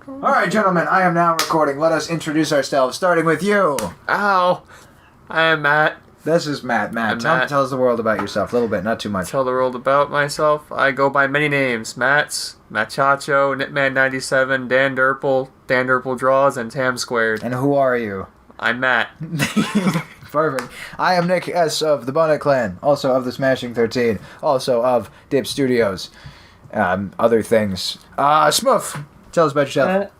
Alright, gentlemen, I am now recording. Let us introduce ourselves, starting with you. Ow. I am Matt. This is Matt. Tell us the world about yourself. A little bit, not too much. Tell the world about myself. I go by many names. Matt's, Machacho, Knitman97, Dan Durple Draws, and Tam Squared. And who are you? I'm Matt. Perfect. I am Nick S. of TheBoneHeadClan, also of the Smashing 13, also of Dip Studios, other things. Smoof, tell us about yourself.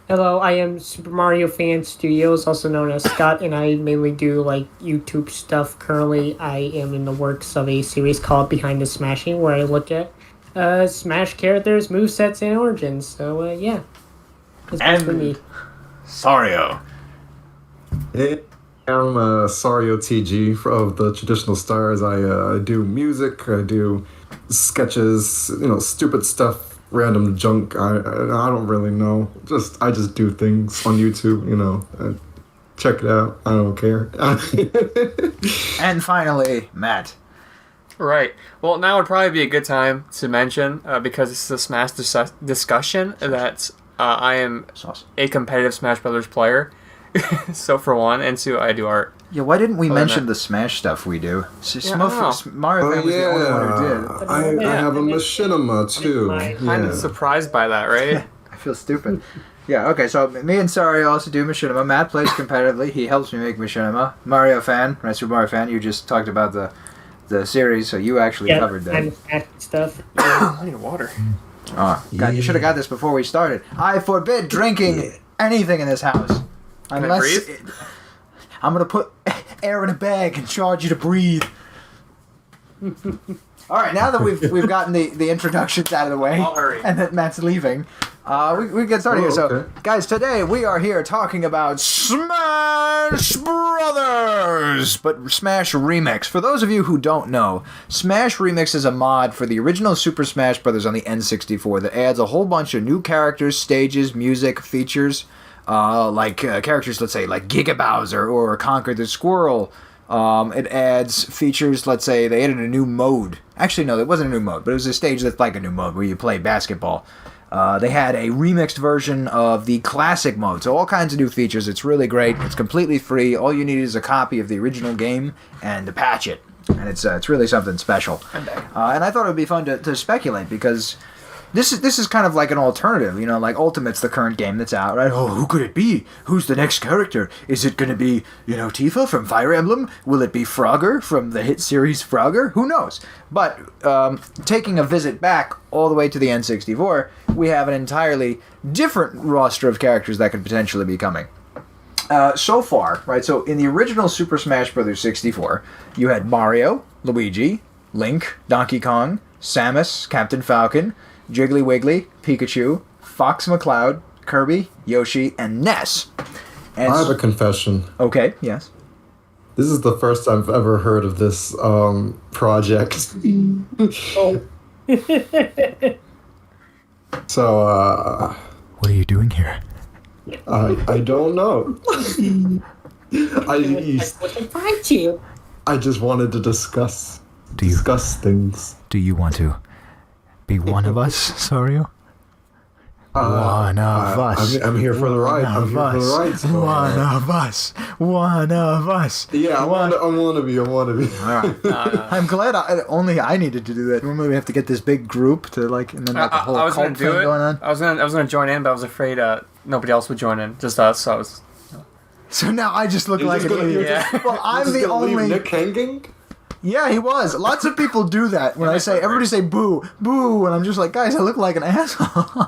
Hello, I am SuperMarioFan Studios, also known as Scott, and I mainly do YouTube stuff. Currently, I am in the works of a series called Behind the Smashing, where I look at Smash characters, movesets, and origins. So, yeah. That's best for me. Sario. Hey, I'm Sario TG of the Traditional Stars. I do music, I do sketches, stupid stuff, random junk. I don't really know. I just do things on YouTube, check it out. I don't care. And finally, Matt. Right. Well, now would probably be a good time to mention, because it's a Smash discussion, that I am a competitive Smash Brothers player. So for one, and two, I do art. Yeah, why didn't we mention the Smash stuff we do? Mario Fan was the only one who did. I have a machinima too. I'm super by that, right? I feel stupid. Yeah, okay, so me and Sario also do machinima. Matt plays competitively. He helps me make machinima. Mario Fan, Super Mario Fan, you just talked about the series, so you actually covered that. I'm stuff. I need water. Oh, God, you should have got this before we started. I forbid drinking anything in this house. Unless I'm going to put air in a bag and charge you to breathe. All right, now that we've gotten the introductions out of the way, and that Matt's leaving, we get started here. So, guys, today we are here talking about Smash Brothers, but Smash Remix. For those of you who don't know, Smash Remix is a mod for the original Super Smash Brothers on the N64 that adds a whole bunch of new characters, stages, music, features. Characters, let's say, like Giga Bowser or Conker the Squirrel. It adds features, let's say, they added a new mode. Actually, no, it wasn't a new mode, but it was a stage that's like a new mode where you play basketball. They had a remixed version of the classic mode, so all kinds of new features. It's really great. It's completely free. All you need is a copy of the original game and to patch it. And it's really something special. And I thought it would be fun to speculate, because This is kind of like an alternative, like Ultimate's the current game that's out, right? Oh, who could it be? Who's the next character? Is it going to be, Tifa from Fire Emblem? Will it be Frogger from the hit series Frogger? Who knows? But taking a visit back all the way to the N64, we have an entirely different roster of characters that could potentially be coming. So far, right, so in the original Super Smash Bros. 64, you had Mario, Luigi, Link, Donkey Kong, Samus, Captain Falcon, Jiggly Wiggly, Pikachu, Fox McCloud, Kirby, Yoshi, and Ness. And I have a confession. Okay, yes. This is the first I've ever heard of this project. Oh. So, what are you doing here? I don't know. I just wanted to discuss things. Do you want to be one of us, Sario? One of us. I'm here for the ride. I'm here for the ride. So, One of us. Yeah, I want to be. All right. I'm glad only I needed to do that. Normally we have to get this big group to and then the whole cult thing going on. I was gonna join in, but I was afraid nobody else would join in, just us. So I was. So now I just look like an idiot. Well, I'm the only. Leave Nick hanging? Yeah, he was. Lots of people do that. When everybody say boo, boo, and I'm just like, guys, I look like an asshole.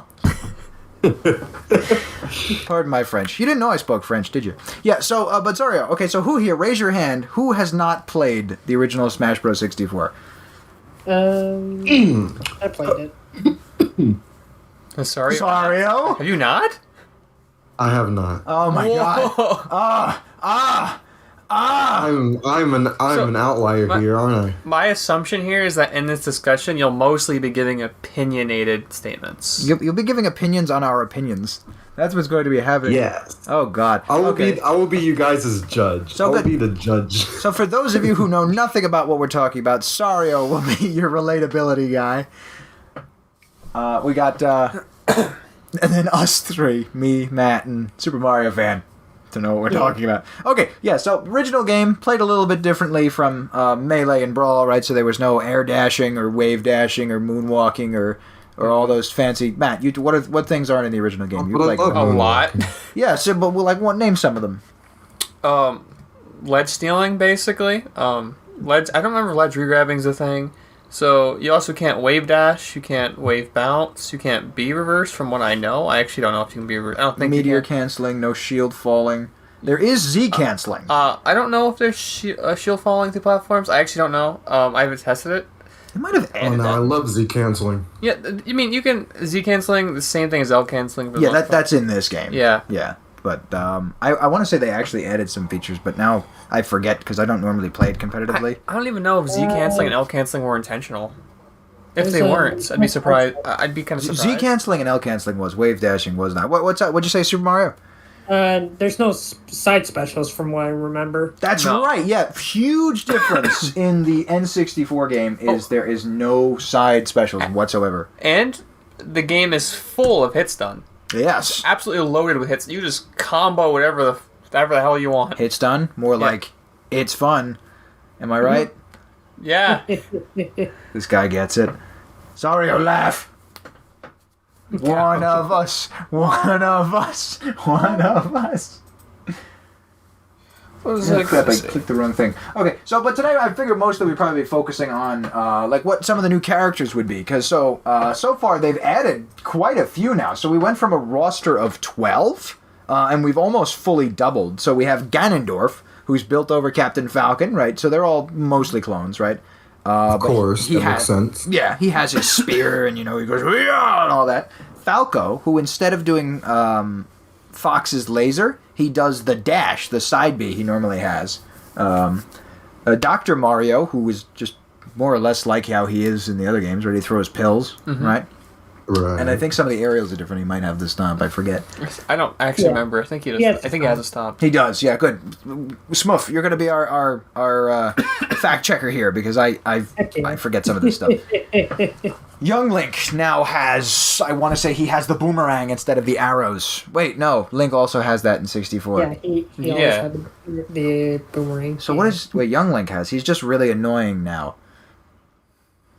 Pardon my French. You didn't know I spoke French, did you? Yeah, so, but Sario, okay, so who here, raise your hand, who has not played the original Smash Bros. 64? I played it. Sario? Have you not? I have not. Oh my god. I'm an outlier here, aren't I? My assumption here is that in this discussion, you'll mostly be giving opinionated statements. You'll be giving opinions on our opinions. That's what's going to be happening. Yes. Oh God. I will be you guys' judge. I will be the judge. So for those of you who know nothing about what we're talking about, Sario will be your relatability guy. We got and then us three, me, Matt, and Super Mario Fan, to know what we're talking about. Okay, yeah, so original game played a little bit differently from Melee and Brawl, right? So there was no air dashing or wave dashing or moonwalking or all those fancy. Matt, what things aren't in the original game? You like a lot. Yeah, so but name some of them. Ledge stealing, basically. Ledge. I don't remember ledge regrabbing's a thing. So you also can't wave dash, you can't wave bounce, you can't B reverse. From what I know, I actually don't know if you can B reverse. I don't think meteor canceling, no shield falling. There is Z canceling. I don't know if there's shield falling through platforms. I actually don't know. I haven't tested it. They might have added that. I love Z canceling. Yeah, you mean you can Z canceling the same thing as L canceling? Yeah, that's in this game. Yeah. But I want to say they actually added some features, but now I forget because I don't normally play it competitively. I don't even know if Z canceling and L canceling were intentional. If they weren't, I'd be surprised. I'd be kind of surprised. Z canceling and L canceling was. Wave dashing was not. What's that? What'd you say, Super Mario? There's no side specials from what I remember. That's right. Yeah, huge difference in the N64 game is there is no side specials whatsoever. And the game is full of hit stun. Yes. Absolutely loaded with hits. You just combo whatever the hell you want. Hit stun? More like, it's fun. Am I right? Yeah. This guy gets it. Sario, laugh. One of us. One of us. One of us. What was that? I clicked the wrong thing. Okay, so but today I figured mostly we'd probably be focusing on like what some of the new characters would be, because so far they've added quite a few now. So we went from a roster of 12, and we've almost fully doubled. So we have Ganondorf, who's built over Captain Falcon, right? So they're all mostly clones, right? Of course, that makes sense. Yeah, he has his spear, and he goes yeah and all that. Falco, who instead of doing Fox's laser, he does the dash, the side B he normally has. Dr. Mario, who is just more or less like how he is in the other games, where he throws pills, right? Right. And I think some of the aerials are different. He might have the stomp. I forget. I don't actually remember. I think he does. Yes. I think he has a stomp. He does. Yeah, good. Smoof, you're going to be our fact checker here because I forget some of this stuff. Young Link now has, I want to say he has the boomerang instead of the arrows. Wait, no. Link also has that in 64. Yeah, he always had the boomerang. So what Young Link has? He's just really annoying now.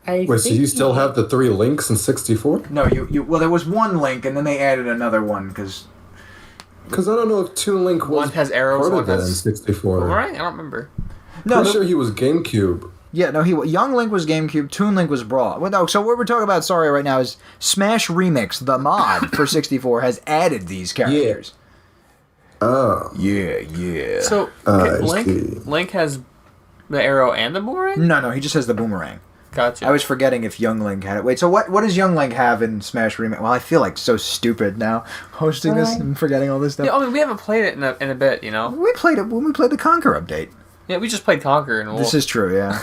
Wait, so you still have the 3 links in 64? No, well, there was one Link, and then they added another one, because I don't know if Toon Link was One has arrows, part one of that in has 64. Boomerang? I don't remember. Pretty sure he was GameCube. Yeah, no, Young Link was GameCube, Toon Link was Brawl. Well, no, so what we're talking about, sorry, right now is Smash Remix, the mod for 64, has added these characters. Oh. Yeah. So, Link has the arrow and the boomerang? No, he just has the boomerang. Gotcha. I was forgetting if Young Link had it. Wait, so what does Young Link have in Smash Remix? Well, I feel like so stupid now hosting this and forgetting all this stuff. Yeah, I mean, we haven't played it in a bit, you know? We played it when we played the Conker update. Yeah, we just played Conker and Wolf. This is true, yeah.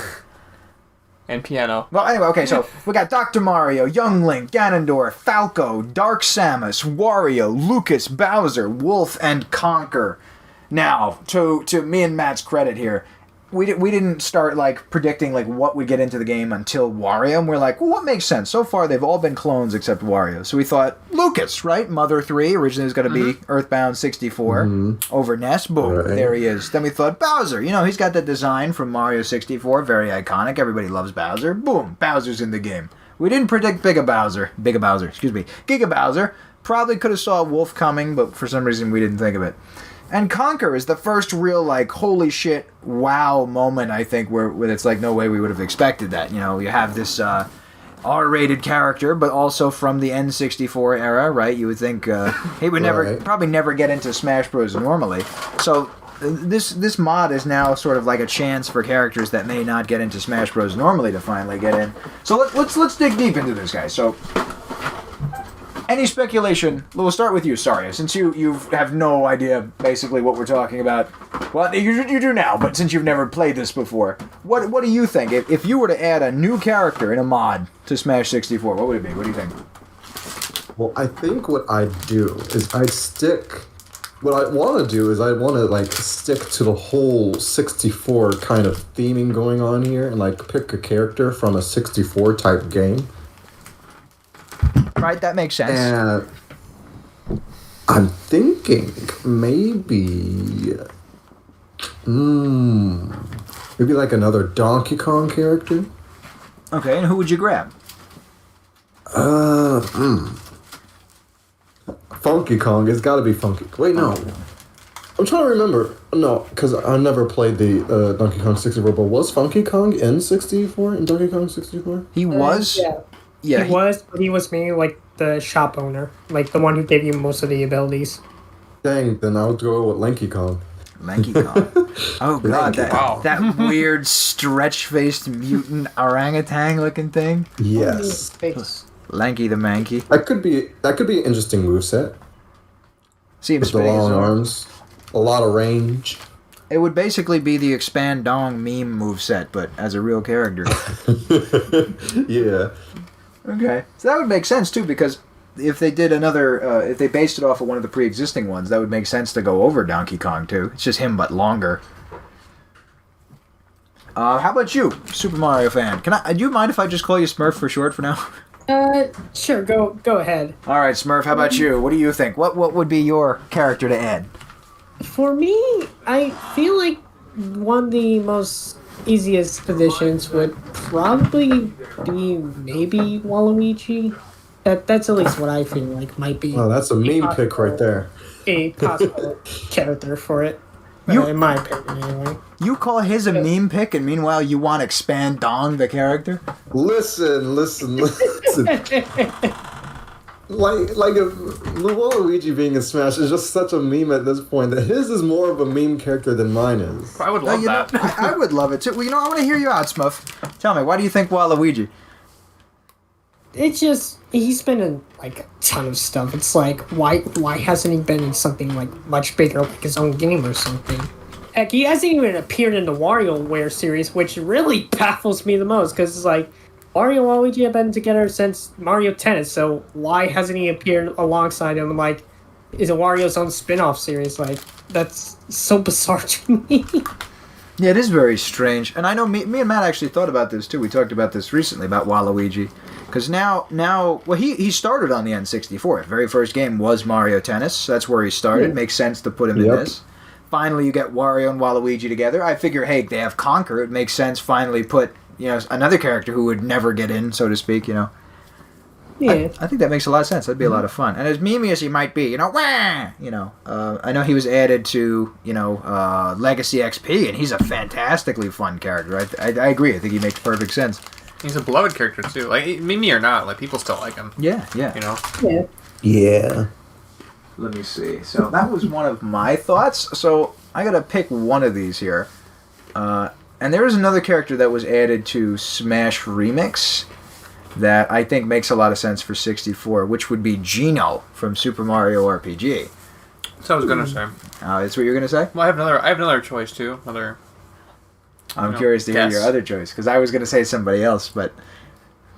And Piano. Well, anyway, okay, so we got Dr. Mario, Young Link, Ganondorf, Falco, Dark Samus, Wario, Lucas, Bowser, Wolf, and Conker. Now, to me and Matt's credit here, we didn't start predicting what would get into the game until Wario, and we're like, well, what makes sense? So far, they've all been clones except Wario. So we thought Lucas, right? Mother 3 originally was going to be Earthbound 64 over NES. Boom, there he is. Then we thought Bowser. He's got that design from Mario 64, very iconic. Everybody loves Bowser. Boom, Bowser's in the game. We didn't predict Giga Bowser. Probably could have saw Wolf coming, but for some reason we didn't think of it. And Conker is the first real, holy shit, wow moment, I think, where it's no way we would have expected that. You have this R-rated character, but also from the N64 era, right? You would think he would probably never get into Smash Bros. Normally. So this mod is now sort of like a chance for characters that may not get into Smash Bros. Normally to finally get in. So let's dig deep into this, guys. So any speculation? We'll start with you, Sario, since you have no idea basically what we're talking about. Well, you do now, but since you've never played this before, what do you think? If you were to add a new character in a mod to Smash 64, what would it be? What do you think? Well, I think what I'd do is what I want to do is I want to stick to the whole 64 kind of theming going on here and pick a character from a 64 type game. Right, that makes sense. I'm thinking maybe. Maybe like another Donkey Kong character. Okay, and who would you grab? Funky Kong. It's got to be Funky. Wait, no. I'm trying to remember. No, because I never played the Donkey Kong 64. But was Funky Kong in 64? In Donkey Kong 64? He was. Yeah. He was, but he was mainly like the shop owner, like the one who gave you most of the abilities. Dang, then I would go with Lanky Kong. Lanky Kong. Oh god, Wow. that weird stretch-faced mutant orangutan looking thing. Yes. Lanky the Manky. That could be an interesting moveset. Seems With the long arms. A lot of range. It would basically be the Expand Dong meme moveset, but as a real character. Yeah. Okay. So that would make sense too, because if they did another, if they based it off of one of the pre-existing ones, that would make sense to go over Donkey Kong too. It's just him, but longer. How about you, Super Mario fan? Do you mind if I just call you Smurf for short for now? Sure, go ahead. All right, Smurf. How about you? What do you think? What would be your character to add? For me, I feel like one of the most easiest positions would probably be maybe Waluigi. That's at least what I feel like might be. Oh, that's a meme pick right there. A possible character for it. In my opinion, anyway. You call his a meme pick, and meanwhile you want Expand Dong the character? Listen. Like if Waluigi being in Smash is just such a meme at this point that his is more of a meme character than mine is. I would love that. I would love it too. Well, I want to hear you out, Smurf. Tell me, why do you think Waluigi? It's just he's been in like a ton of stuff. It's like why hasn't he been in something like much bigger, like his own game or something? Heck, he hasn't even appeared in the WarioWare series, which really baffles me the most because it's like Mario and Waluigi have been together since Mario Tennis, so why hasn't he appeared alongside him? Like, is it Wario's own spin-off series? Like, that's so bizarre to me. Yeah, it is very strange. And I know me and Matt actually thought about this too. We talked about this recently about Waluigi. Because now, well, he started on the N64. His very first game was Mario Tennis. That's where he started. Makes sense to put him in this. Finally, you get Wario and Waluigi together. I figure, hey, they have Conker. It makes sense finally put, another character who would never get in, so to speak, Yeah. I think that makes a lot of sense. That'd be a lot of fun. And as memey as he might be, wah! I know he was added to, Legacy XP, and he's a fantastically fun character. I agree. I think he makes perfect sense. He's a beloved character too. Like Mimi or not, like people still like him. Yeah. Yeah. Let me see. So that was one of my thoughts. So I gotta pick one of these here. And there is another character that was added to Smash Remix that I think makes a lot of sense for 64, which would be Geno from Super Mario RPG. That's what I was gonna say. That's what you're gonna say? Well, I have another choice too. I'm curious to hear guess. your other choice, because I was going to say somebody else, but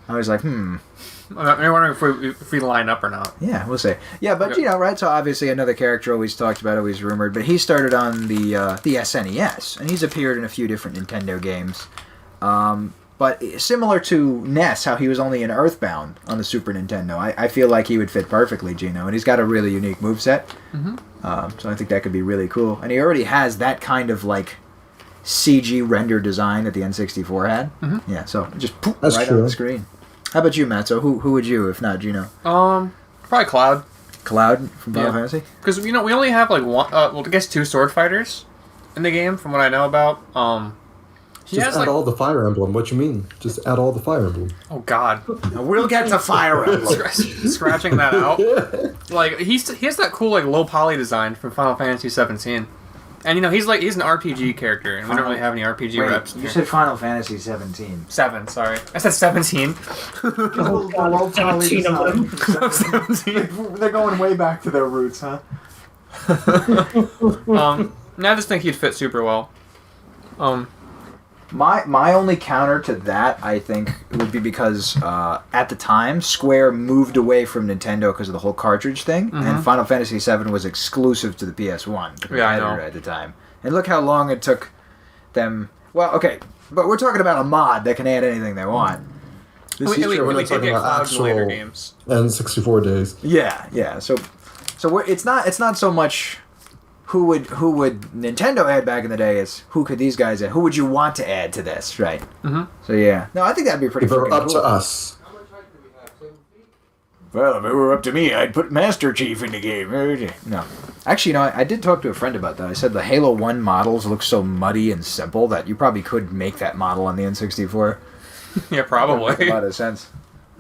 I was like, I'm wondering if we line up or not. Yeah, we'll see. Yeah, but Okay. right? So obviously another character always talked about, always rumored, but he started on the SNES, and he's appeared in a few different Nintendo games. But similar to Ness, how he was only in Earthbound on the Super Nintendo, I feel like he would fit perfectly, Geno, and he's got a really unique moveset. So I think that could be really cool. And he already has that kind of like CG render design that the N64 had. Yeah, so just poof, That's right true. on the screen. How about you, Matt? So who would you, if not Geno? Probably Cloud. Cloud from Final Fantasy? Because we only have like one. I guess 2 sword fighters in the game, from what I know about. He Just has add like all the Fire Emblem. What you mean? Just add all the Fire Emblem. oh god, Now, we'll get to Fire Emblem. scratching that out. Like he has that cool like low poly design from Final Fantasy 17. And he's an RPG character, and we don't really have any RPG reps. You said Final Fantasy 17. 7, sorry. I said 17. Oh, God, 17 of them. 17. They're going way back to their roots, huh? I just think he'd fit super well. My only counter to that, I think, would be because at the time, Square moved away from Nintendo because of the whole cartridge thing, and Final Fantasy VII was exclusive to the PS1 Yeah, I know. at the time. And look how long it took them. Well, okay, but we're talking about a mod that can add anything they want. This is true. We're We not did talking get about Clouds in later actual games. N64 days. Yeah. So So it's not so much who would Nintendo add back in the day. It's who could these guys add? Who would you want to add to this, right? Mm-hmm. So yeah, no, I think that'd be pretty. If it were freaking up cool. to us. Well, if it were up to me, I'd put Master Chief in the game. No. Actually, I did talk to a friend about that. I said the Halo 1 models look so muddy and simple that you probably could make that model on the N64. Yeah, probably. That makes a lot of sense.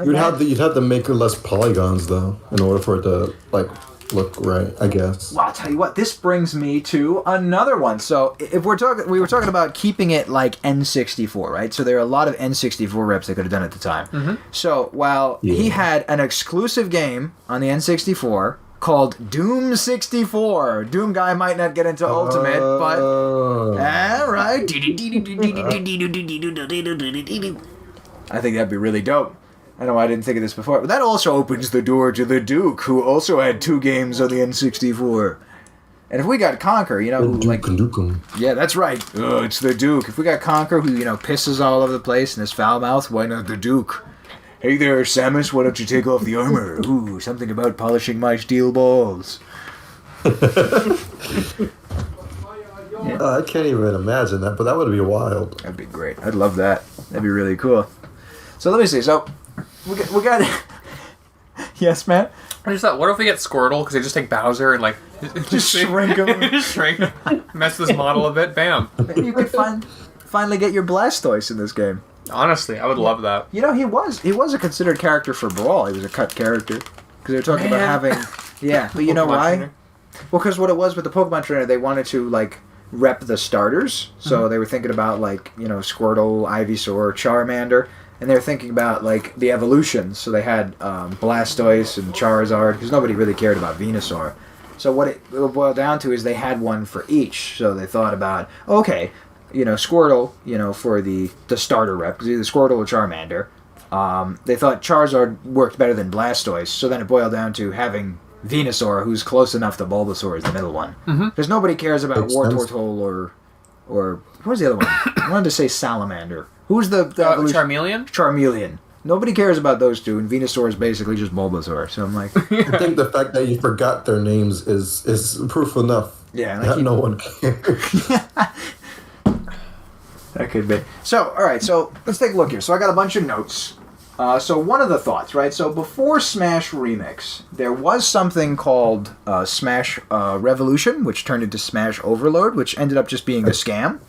You'd have to make it less polygons, though, in order for it to, like, look right, I guess. Well, I'll tell you what, this brings me to another one. So, if we were talking about keeping it like N64, right? So there are a lot of N64 reps they could have done at the time. Mm-hmm. So, while he had an exclusive game on the N64 called Doom 64. Doom guy might not get into Ultimate, but... Alright. I think that'd be really dope. I know I didn't think of this before, but that also opens the door to the Duke, who also had 2 games on the N64. And if we got Conker, yeah, that's right. Oh, it's the Duke. If we got Conker, who pisses all over the place in his foul mouth, why not the Duke? Hey there, Samus, why don't you take off the armor? Ooh, something about polishing my steel balls. I can't even imagine that, but that would be wild. That'd be great. I'd love that. That'd be really cool. So let me see. So we got yes, Matt? I just thought, what if we get Squirtle, because they just take Bowser and, like... just shrink him. Just shrink him. Mess with his model a bit, bam. Maybe you could finally get your Blastoise in this game. Honestly, I would love that. He was a considered character for Brawl. He was a cut character. Because they were talking about having... Yeah, but you know why? Trainer. Well, because what it was with the Pokemon Trainer, they wanted to, like, rep the starters. So they were thinking about, like, Squirtle, Ivysaur, Charmander. And they were thinking about, like, the evolutions. So they had Blastoise and Charizard, because nobody really cared about Venusaur. So what it boiled down to is they had one for each. So they thought about, okay, Squirtle, for the starter rep, because either Squirtle or Charmander. They thought Charizard worked better than Blastoise. So then it boiled down to having Venusaur, who's close enough to Bulbasaur, as the middle one. Because nobody cares about Wartortle or what was the other one? I wanted to say Salamander. Who's the Charmeleon? Charmeleon. Nobody cares about those two, and Venusaur is basically just Bulbasaur. So I'm like, I think the fact that you forgot their names is proof enough. Yeah, that no one cares. That could be. So, all right. So let's take a look here. So I got a bunch of notes. So one of the thoughts, right? So before Smash Remix, there was something called Smash Revolution, which turned into Smash Overload, which ended up just being a scam.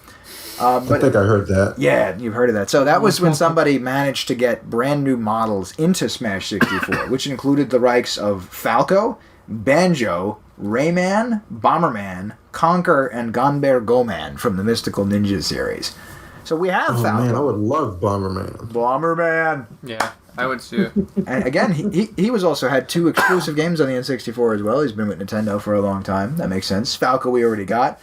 But, I think I heard that. Yeah, you've heard of that. So that was when somebody managed to get brand new models into Smash 64, which included the likes of Falco, Banjo, Rayman, Bomberman, Conker, and Gonbear Goman from the Mystical Ninja series. So we have Falco. Man, I would love Bomberman. Bomberman! Yeah, I would too. And again, he was also had 2 exclusive games on the N64 as well. He's been with Nintendo for a long time. That makes sense. Falco we already got.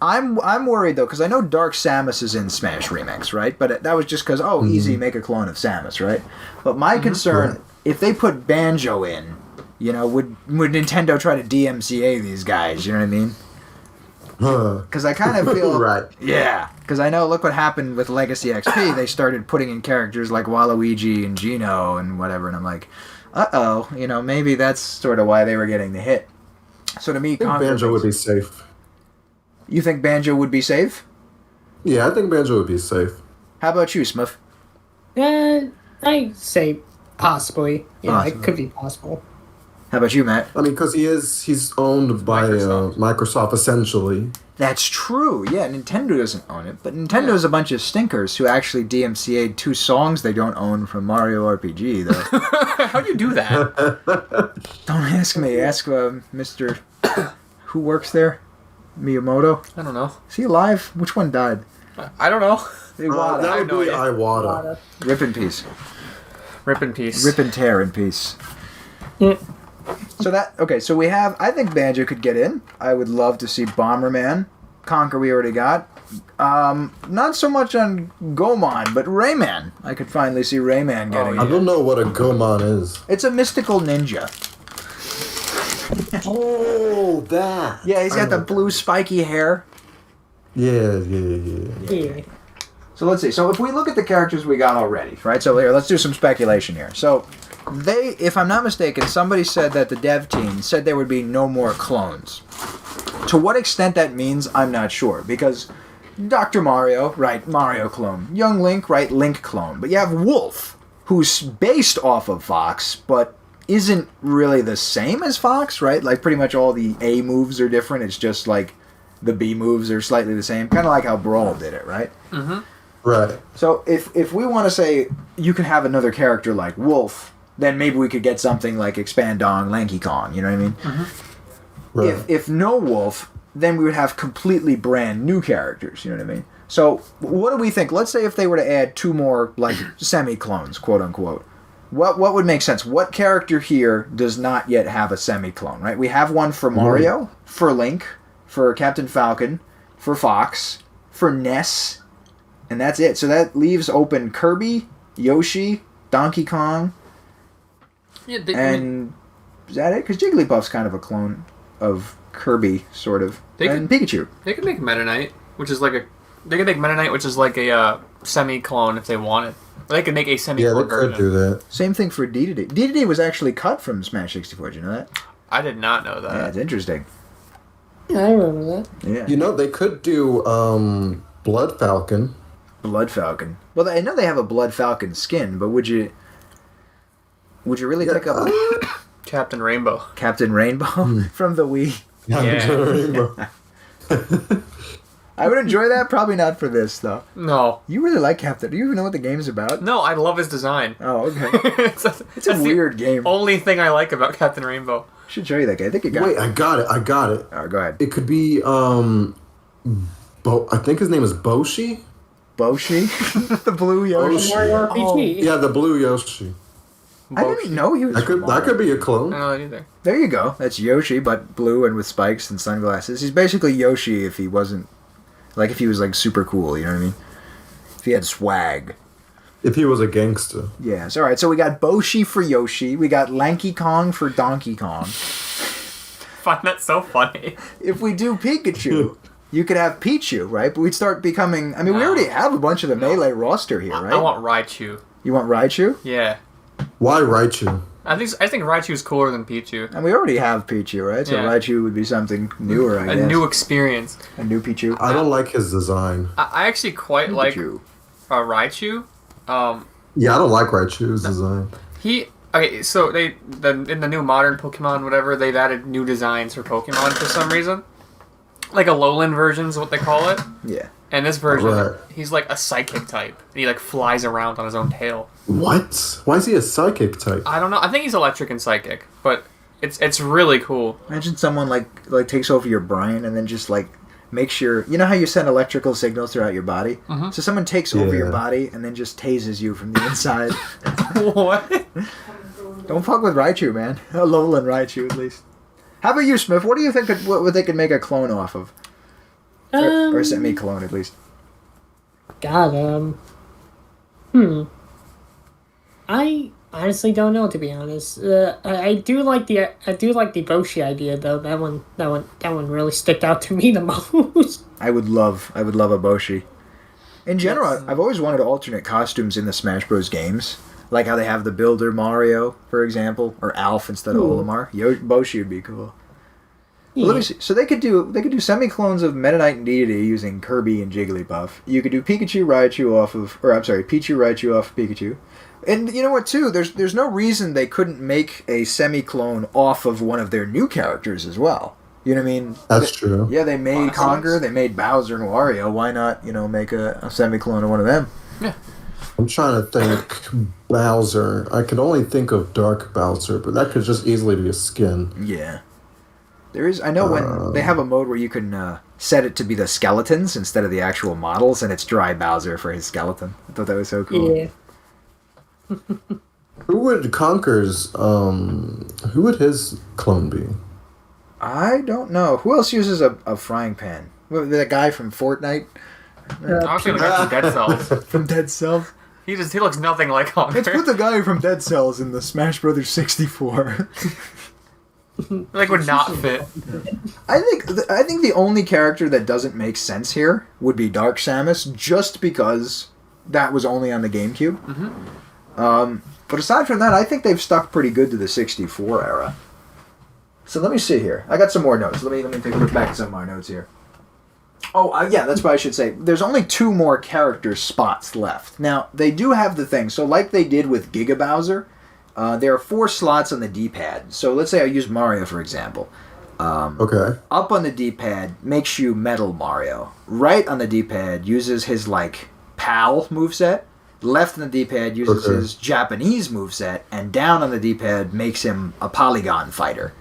I'm worried, though, because I know Dark Samus is in Smash Remix, right? But that was just because, easy, make a clone of Samus, right? But my concern, if they put Banjo in, would Nintendo try to DMCA these guys, you know what I mean? Because I kind of feel... Right. Yeah, because I know, look what happened with Legacy XP. They started putting in characters like Waluigi and Geno and whatever, and I'm like, uh-oh, maybe that's sort of why they were getting the hit. So to me, I think Banjo would be safe. You think Banjo would be safe? Yeah, I think Banjo would be safe. How about you, Smith? I say possibly. Yeah, it could be possible. How about you, Matt? I mean, because he's owned by Microsoft, essentially. That's true. Yeah, Nintendo doesn't own it, but Nintendo's a bunch of stinkers who actually DMCA'd 2 songs they don't own from Mario RPG, though. How do you do that? Don't ask me. Ask Mr. Who works there? Miyamoto? I don't know. Is he alive? Which one died? I don't know. Iwata. That would be Iwata. Rip in peace. Rip in peace. Rip and tear in peace. Yeah. So we have, I think Banjo could get in. I would love to see Bomberman. Conker we already got. Not so much on Goemon, but Rayman. I could finally see Rayman getting in. I don't know what a Goemon is. It's a mystical ninja. Oh, that. Yeah, he's got the blue spiky hair. Yeah. Yeah. So let's see. So if we look at the characters we got already, right? So here, let's do some speculation here. So if I'm not mistaken, somebody said that the dev team said there would be no more clones. To what extent that means, I'm not sure. Because Dr. Mario, right, Mario clone. Young Link, right, Link clone. But you have Wolf, who's based off of Fox, but isn't really the same as Fox, right? Like pretty much all the A moves are different. It's just like the B moves are slightly the same. Kind of like how Brawl did it, right? Mm-hmm. Right. So if we want to say you can have another character like Wolf, then maybe we could get something like Expandong, Lanky Kong, you know what I mean? Mm-hmm. Right. If no Wolf, then we would have completely brand new characters, you know what I mean? So what do we think? Let's say if they were to add 2 more like semi-clones, quote unquote. What would make sense? What character here does not yet have a semi-clone, right? We have one for Mario, for Link, for Captain Falcon, for Fox, for Ness, and that's it. So that leaves open Kirby, Yoshi, Donkey Kong, and is that it? Because Jigglypuff's kind of a clone of Kirby, sort of, and Pikachu. They could make Meta Knight, which is like a... They could make Meta Knight, which is like a semi-clone if they wanted. Or they could make a semi-clone version. Yeah, they could do that. Same thing for Dedede. Dedede was actually cut from Smash 64. Did you know that? I did not know that. Yeah, it's interesting. Yeah, I remember that. Yeah. You know, they could do Blood Falcon. Blood Falcon. Well, I know they have a Blood Falcon skin, but would you really pick up Captain Rainbow. Captain Rainbow from the Wii? Yeah. I would enjoy that. Probably not for this, though. No. You really like Captain. Do you even know what the game's about? No, I love his design. Oh, okay. It's a weird game. Only thing I like about Captain Rainbow. Should show you that guy. I think you got Wait, it. I got it. Oh, go ahead. It could be, I think his name is Boshi? Boshi? The blue Yoshi? Mario RPG. Yeah, the blue Yoshi. I didn't know he was That could be a clone. I don't know that either. There you go. That's Yoshi, but blue and with spikes and sunglasses. He's basically Yoshi if he wasn't... Like, if he was, like, super cool, you know what I mean? If he had swag. If he was a gangster. Yeah, so alright, so we got Boshi for Yoshi, we got Lanky Kong for Donkey Kong. Find that so funny. If we do Pikachu, you could have Pichu, right? But we'd start becoming... I mean, we already have a bunch of the Melee roster here, right? I want Raichu. You want Raichu? Yeah. Why Raichu? I think Raichu is cooler than Pichu. And we already have Pichu, right? So Yeah. Raichu would be something newer, I guess. A new experience. A new Pichu. I don't like his design. I actually quite like Pichu. Raichu. Yeah, I don't like Raichu's design. Okay, so in the new modern Pokemon, whatever, they've added new designs for Pokemon for some reason. Like a lowland version is what they call it. Yeah. And this version, Right. he's like a psychic type. And he like flies around on his own tail. What? Why is he a psychic type? I don't know. I think he's electric and psychic, but it's really cool. Imagine someone like takes over your brain and then just like makes your... You know how you send electrical signals throughout your body? Mm-hmm. So someone takes over your Yeah. body and then just tases you from the inside. What? Don't fuck with Raichu, man. A lowland Raichu, at least. How about you, Smith? What do you think what they could make a clone off of? Or a semi-clone, at least. God, I honestly don't know, to be honest. I do like the Boshi idea though. That one really sticked out to me the most. I would love a Boshi. In general, Yes. I've always wanted alternate costumes in the Smash Bros. Games. Like how they have the Builder Mario, for example, or Alf instead of Olimar. Boshi would be cool. Well, let me see. So they could do semi-clones of Meta Knight and Dedede using Kirby and Jigglypuff. You could do Pichu Raichu off of Pikachu. And you know what, too? There's no reason they couldn't make a semi-clone off of one of their new characters as well. You know what I mean? That's true. Yeah, they made Conker, they made Bowser and Wario. Why not, make a semi-clone of one of them? Yeah. I'm trying to think Bowser. I could only think of Dark Bowser, but that could just easily be a skin. Yeah. There is. I know when they have a mode where you can set it to be the skeletons instead of the actual models, and it's Dry Bowser for his skeleton. I thought that was so cool. Yeah. Who would his clone be? I don't know. Who else uses a frying pan? That guy from Fortnite? I was thinking like Dead Cells. From Dead Cells? He looks nothing like Let's put Conker. the guy from Dead Cells in the Smash Brothers 64. Like would not fit. I think the only character that doesn't make sense here would be Dark Samus, just because that was only on the GameCube. But aside from that, I think they've stuck pretty good to the 64 era. So let me see here. I got some more notes. Let me take a look back at some of our notes here. Oh, yeah, that's what I should say. There's only 2 more character spots left. Now, they do have the thing. So like they did with Giga Bowser, there are 4 slots on the D-pad. So let's say I use Mario, for example. Okay. Up on the D-pad makes you Metal Mario. Right on the D-pad uses his, like, PAL moveset. Left on the D-pad uses his Japanese moveset. And down on the D-pad makes him a Polygon fighter.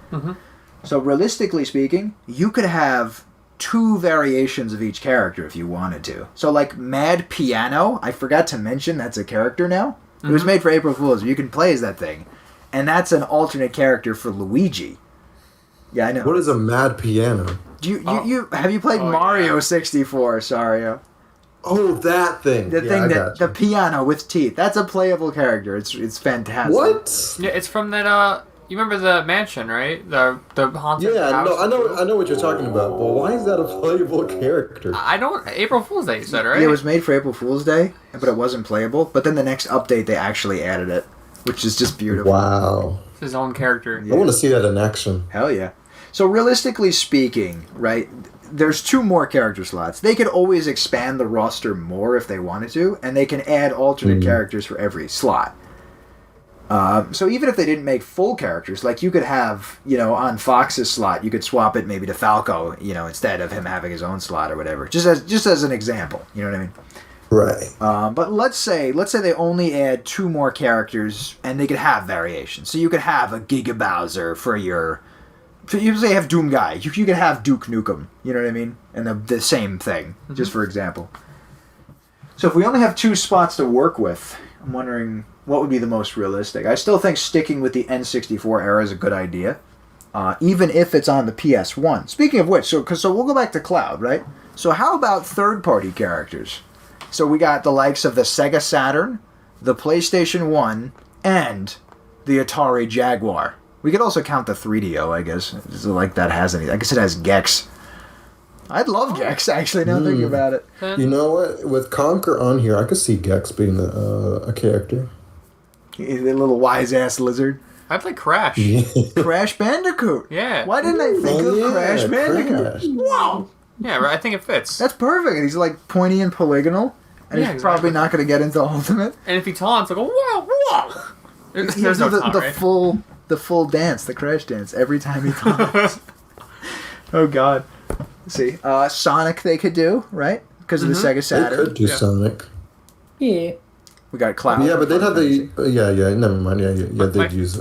So realistically speaking, you could have 2 variations of each character if you wanted to. So like Mad Piano, I forgot to mention that's a character now. It was made for April Fool's. You can play as that thing. And that's an alternate character for Luigi. Yeah, I know. What is a Mad Piano? Have you played Mario 64, Sario? Oh, that thing. The thing that the piano with teeth. That's a playable character. It's fantastic. What? Yeah, it's from that. You remember the mansion, right? The haunted house. Yeah, no, I know what you're talking about. But why is that a playable character? I don't. April Fool's Day, you said, right? Yeah, it was made for April Fool's Day, but it wasn't playable. But then the next update, they actually added it, which is just beautiful. Wow. It's his own character. I want to see that in action. Hell yeah. So realistically speaking, right, there's 2 more character slots. They could always expand the roster more if they wanted to, and they can add alternate characters for every slot. So even if they didn't make full characters, like you could have, on Fox's slot, you could swap it maybe to Falco, instead of him having his own slot or whatever. Just as an example, you know what I mean? Right. But let's say they only add 2 more characters, and they could have variations. So you could have a Giga Bowser for your... You say have Doom Guy. You could have Duke Nukem, you know what I mean? And the same thing, just for example. So if we only have 2 spots to work with, I'm wondering what would be the most realistic. I still think sticking with the N64 era is a good idea, even if it's on the PS1. Speaking of which, so we'll go back to Cloud, right? So how about third-party characters? So we got the likes of the Sega Saturn, the PlayStation 1, and the Atari Jaguar. We could also count the 3DO, I guess. It's like that has any. I guess it has Gex. I'd love Gex, actually, now thinking about it. You know what? With Conker on here, I could see Gex being a character. The little wise-ass lizard. I'd play Crash. Crash Bandicoot. Yeah. Why didn't I think of Crash Bandicoot? Crash. Wow. Yeah, right. I think it fits. That's perfect. He's like pointy and polygonal, and he's probably not going to get into Ultimate. And if he taunts, like, whoa, whoa. There's no taunt, right? The full dance, the Crash dance, every time he taunts. Oh, God. Let's see. Sonic they could do, right? Because of the Sega Saturn. They could do Sonic. Yeah. We got Cloud. Yeah, but they'd have the... never mind. Yeah, they'd use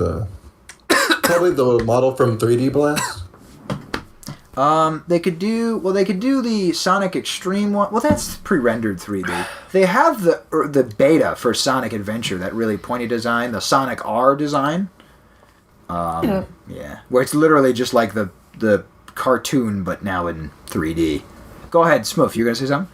probably the model from 3D Blast. They could do the Sonic Extreme one. Well, that's pre-rendered 3D. They have the beta for Sonic Adventure, that really pointy design, the Sonic R design. Yeah, where it's literally just like the cartoon, but now in 3D. Go ahead, Smoof. You gonna say something?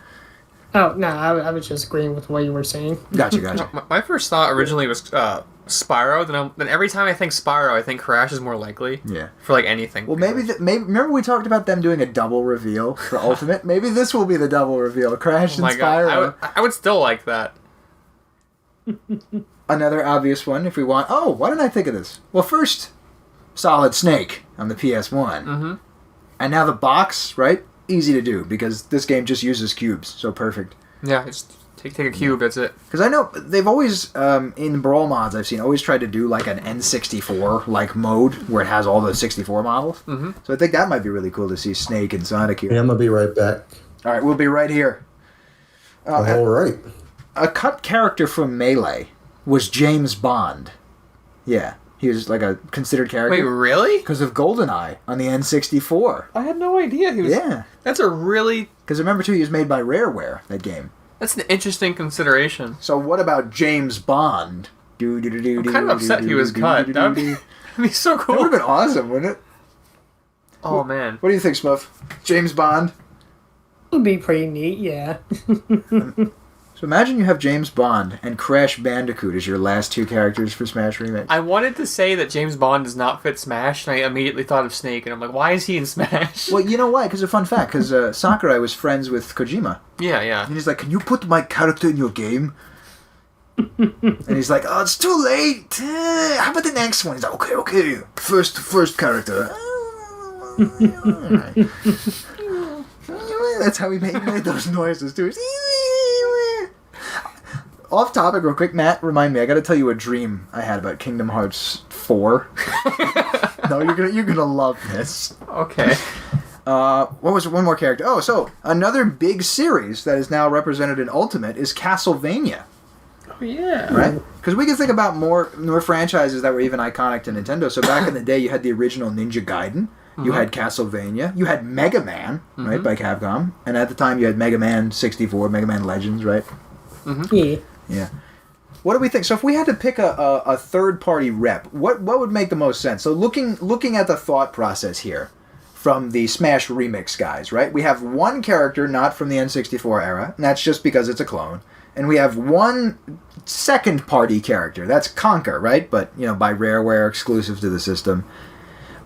Oh, no, I was just agreeing with what you were saying. Gotcha. My first thought originally was Spyro. Then every time I think Spyro, I think Crash is more likely. Yeah. For like anything. Well, maybe remember we talked about them doing a double reveal for Ultimate? Maybe this will be the double reveal. Crash and Spyro. I would still like that. Another obvious one if we want. Oh, why didn't I think of this? Well, first, Solid Snake on the PS1. Mm-hmm. And now the box, right? Easy to do because this game just uses cubes, so perfect. Yeah, just take a cube, that's it. Because I know they've always, in Brawl mods I've seen, always tried to do like an N64-like mode where it has all the 64 models. Mm-hmm. So I think that might be really cool to see Snake and Sonic here. Yeah, I'm going to be right back. All right, we'll be right here. All right. A cut character from Melee was James Bond. Yeah. He was like a considered character. Wait, really? Because of GoldenEye on the N64. I had no idea he was... Yeah. That's a really... Because remember, too, he was made by Rareware, that game. That's an interesting consideration. So what about James Bond? I'm kind of upset he was cut. That'd be so cool. That would have been awesome, wouldn't it? Oh, man. What do you think, Smuff? James Bond? It would be pretty neat, yeah. So imagine you have James Bond and Crash Bandicoot as your last two characters for Smash Remix. I wanted to say that James Bond does not fit Smash, and I immediately thought of Snake, and I'm like, why is he in Smash? Well, you know why? Because a fun fact, because Sakurai was friends with Kojima. Yeah. And he's like, can you put my character in your game? And he's like, oh, it's too late. How about the next one? He's like, okay. First character. Alright. That's how he made those noises, too. Off topic, real quick, Matt, remind me. I got to tell you a dream I had about Kingdom Hearts 4. No, you're gonna love this. Okay. What was one more character? Oh, so another big series that is now represented in Ultimate is Castlevania. Oh yeah. Right? Because we can think about more franchises that were even iconic to Nintendo. So back in the day, you had the original Ninja Gaiden. You had Castlevania. You had Mega Man, right, by Capcom. And at the time, you had Mega Man 64, Mega Man Legends, right? Yeah. Yeah. What do we think? So if we had to pick a third-party rep, what would make the most sense? So looking at the thought process here from the Smash Remix guys, right? We have one character not from the N64 era, and that's just because it's a clone. And we have one second-party character. That's Conker, right? But, by Rareware, exclusive to the system.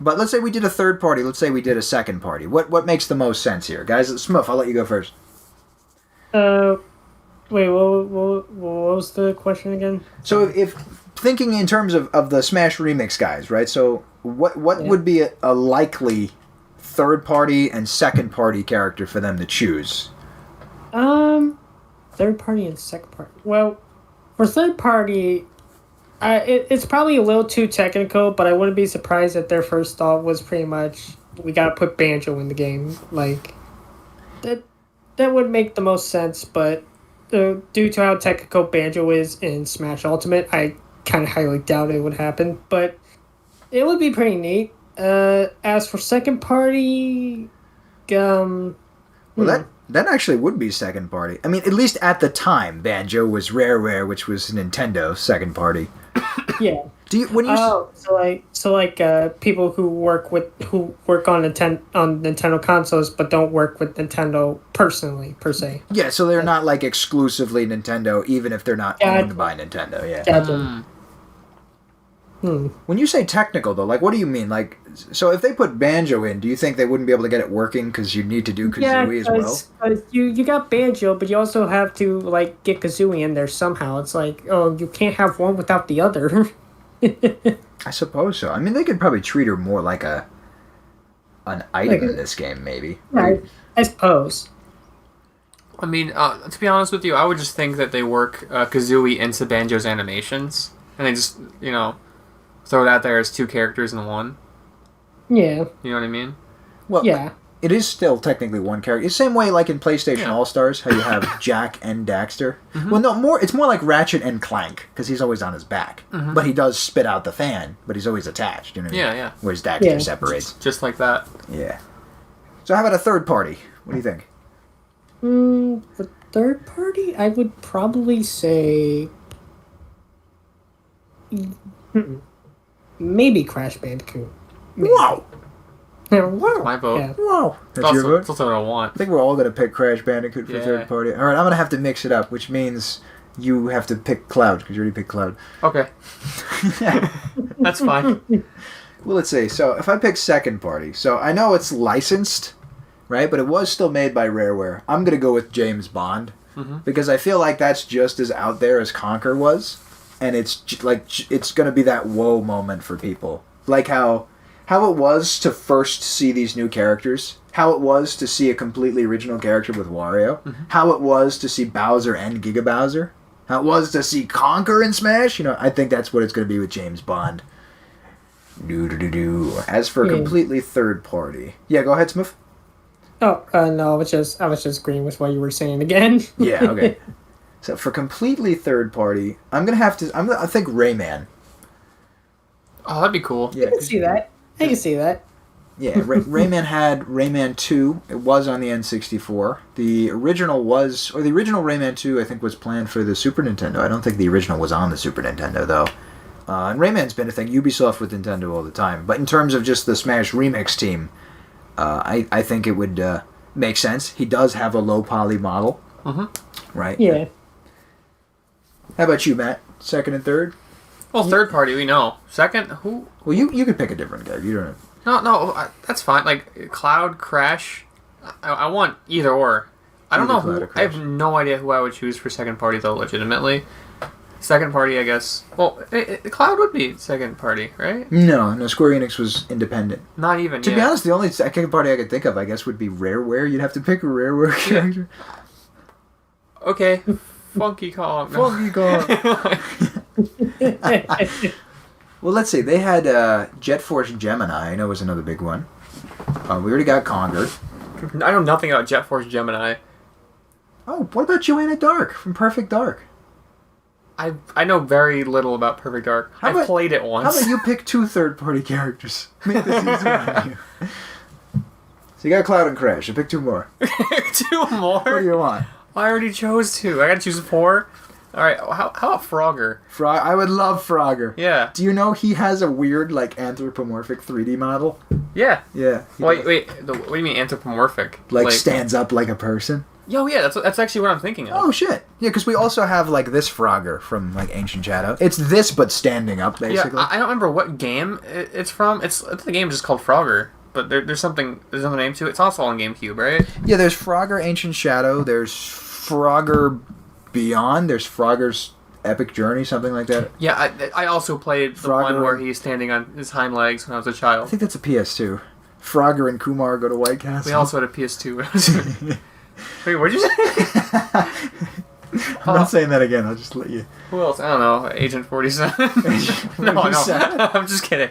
But let's say we did a third party. Let's say we did a second party. What makes the most sense here? Guys, Smurf, I'll let you go first. Wait, what was the question again? So if thinking in terms of the Smash Remix guys, right? So what would be a likely third party and second party character for them to choose? Third party and second party. Well, for third party, it's probably a little too technical, but I wouldn't be surprised if their first thought was pretty much, we gotta put Banjo in the game. Like, that would make the most sense, but due to how technical Banjo is in Smash Ultimate, I kind of highly doubt it would happen, but it would be pretty neat. As for second party, well, that actually would be second party. I mean, at least at the time, Banjo was Rareware, which was Nintendo second party. Yeah. People who work on Nintendo consoles but don't work with Nintendo personally per se. Yeah, so they're not like exclusively Nintendo, even if they're not owned by Nintendo. Yeah. Gotcha. When you say technical, though, like, what do you mean? Like, so if they put Banjo in, do you think they wouldn't be able to get it working because you need to do Kazooie as well? You got Banjo, but you also have to, like, get Kazooie in there somehow. It's like, oh, you can't have one without the other. I suppose so. I mean, they could probably treat her more like an item in this game, maybe. Right. I suppose. I mean, to be honest with you, I would just think that they work Kazooie into Banjo's animations, and they just, throw it out there as two characters in one. Yeah. You know what I mean? Well, yeah. It is still technically one character. It's the same way like in PlayStation All-Stars, how you have Jack and Daxter. Well, no, it's more like Ratchet and Clank, because he's always on his back. But he does spit out the fan, but he's always attached, you know what I mean? Yeah. Whereas Daxter separates. Just like that. Yeah. So how about a third party? What do you think? For third party, I would probably say... Maybe Crash Bandicoot. Maybe. Wow! Wow. My vote. Yeah. Wow! That's your vote? That's also what I want. I think we're all going to pick Crash Bandicoot for third party. Alright, I'm going to have to mix it up, which means you have to pick Cloud, because you already picked Cloud. Okay. That's fine. Well, let's see. So, if I pick second party, so I know it's licensed, right? But it was still made by Rareware. I'm going to go with James Bond, because I feel like that's just as out there as Conker was. And it's going to be that whoa moment for people. Like how it was to first see these new characters, how it was to see a completely original character with Wario, how it was to see Bowser and Giga Bowser, how it was to see Conker in Smash. I think that's what it's going to be with James Bond. As for completely third party, go ahead, Smith. Oh no, I was just agreeing with what you were saying again. Yeah, okay. So for completely third party, I think Rayman. Oh, that'd be cool. Yeah, I can see that. Yeah, Rayman had Rayman 2. It was on the N64. The original Rayman 2, I think, was planned for the Super Nintendo. I don't think the original was on the Super Nintendo, though. And Rayman's been a thing. Ubisoft with Nintendo all the time. But in terms of just the Smash Remix team, I think it would make sense. He does have a low poly model. Right? Yeah. How about you, Matt? Second and third? Well, third party, we know. Second, who? Well, you could pick a different guy. You don't. No, that's fine. Like Cloud, Crash. I want either or. I don't know who. I have no idea who I would choose for second party though. Legitimately, second party, I guess. Well, Cloud would be second party, right? No. Square Enix was independent. Not even. To be honest, the only second party I could think of, I guess, would be Rareware. You'd have to pick a Rareware character. Okay, Funky Kong. Funky Kong. Well, let's see. They had Jet Force Gemini. I know was another big one. We already got Conker. I know nothing about Jet Force Gemini. Oh, what about Joanna Dark from Perfect Dark? I know very little about Perfect Dark. I played it once. How about you pick 2 third-party characters? Make this easier on you. So you got Cloud and Crash. You pick 2 more. 2 more? What do you want? I already chose 2. I gotta choose 4? Alright, how about Frogger? I would love Frogger. Yeah. Do you know he has a weird, like, anthropomorphic 3D model? Yeah. Yeah. Wait, what do you mean anthropomorphic? Like stands up like a person? Oh, yeah, that's actually what I'm thinking of. Oh, shit. Yeah, because we also have, like, this Frogger from, like, Ancient Shadow. It's this, but standing up, basically. Yeah, I don't remember what game it's from. The game is just called Frogger. But there's another name to it. It's also on GameCube, right? Yeah, there's Frogger Ancient Shadow. There's Frogger Beyond. There's Frogger's Epic Journey, something like that. Yeah, I also played the one where he's standing on his hind legs when I was a child. I think that's a PS2. Frogger and Kumar go to White Castle. We also had a PS2. Wait, what'd you say? I'm not saying that again. I'll just let you. Who else? I don't know. Agent 47? No, I'm just kidding.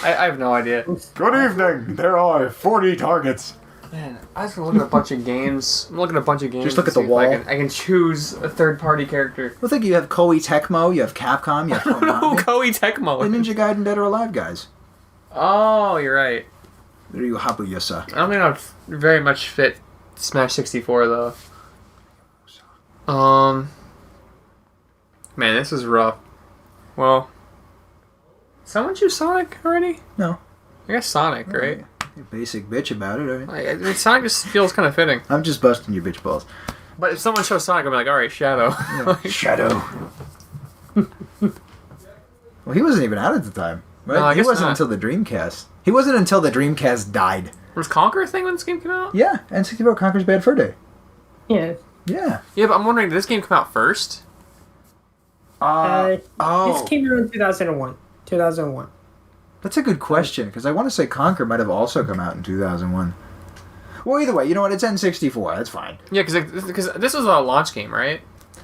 I have no idea. Good evening. There are 40 targets. Man, I was looking at a bunch of games. I'm looking at a bunch of games. Just look at the wall. I can choose a third-party character. Well, think you have Koei Tecmo, you have Capcom, you have Konami. Koei Tecmo. The Ninja Gaiden Dead or Alive guys. Oh, you're right. There you Habuyasa. I don't think I'd very much fit Smash 64 though. Man, this is rough. Well, someone choose Sonic already? No. I guess Sonic, right? You're basic bitch about it. I mean, Sonic just feels kind of fitting. I'm just busting your bitch balls. But if someone shows Sonic, I'm like, alright, Shadow. Yeah. Shadow. Well, he wasn't even out at the time, right? No, I guess he wasn't not. until the Dreamcast. He wasn't until the Dreamcast died. Was Conker a thing when this game came out? Yeah, N64 Conker's Bad Fur Day. Yeah. Yeah. Yeah, but I'm wondering, did this game come out first? This came out in 2001. 2001. That's a good question, because I want to say Conker might have also come out in 2001. Well, either way, you know what? It's N64. That's fine. Yeah, because this was a launch game, right?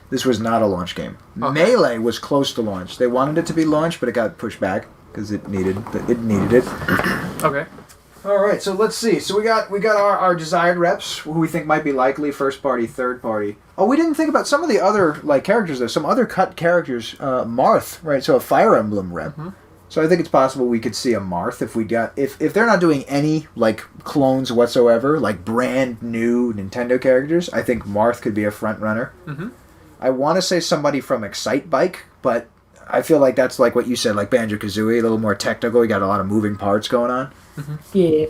This was not a launch game. Okay. Melee was close to launch. They wanted it to be launched, but it got pushed back because it needed it. Okay. All right, so let's see. So we got our desired reps, who we think might be likely first party, third party. Oh, we didn't think about some of the other characters though. Some other cut characters. Marth, right? So a Fire Emblem rep. Mm-hmm. So I think it's possible we could see a Marth if they're not doing any clones whatsoever, like brand new Nintendo characters. I think Marth could be a front runner. Mm-hmm. I want to say somebody from Excite Bike, but I feel like that's like what you said, like Banjo-Kazooie, a little more technical. You got a lot of moving parts going on. Mm-hmm. Yeah.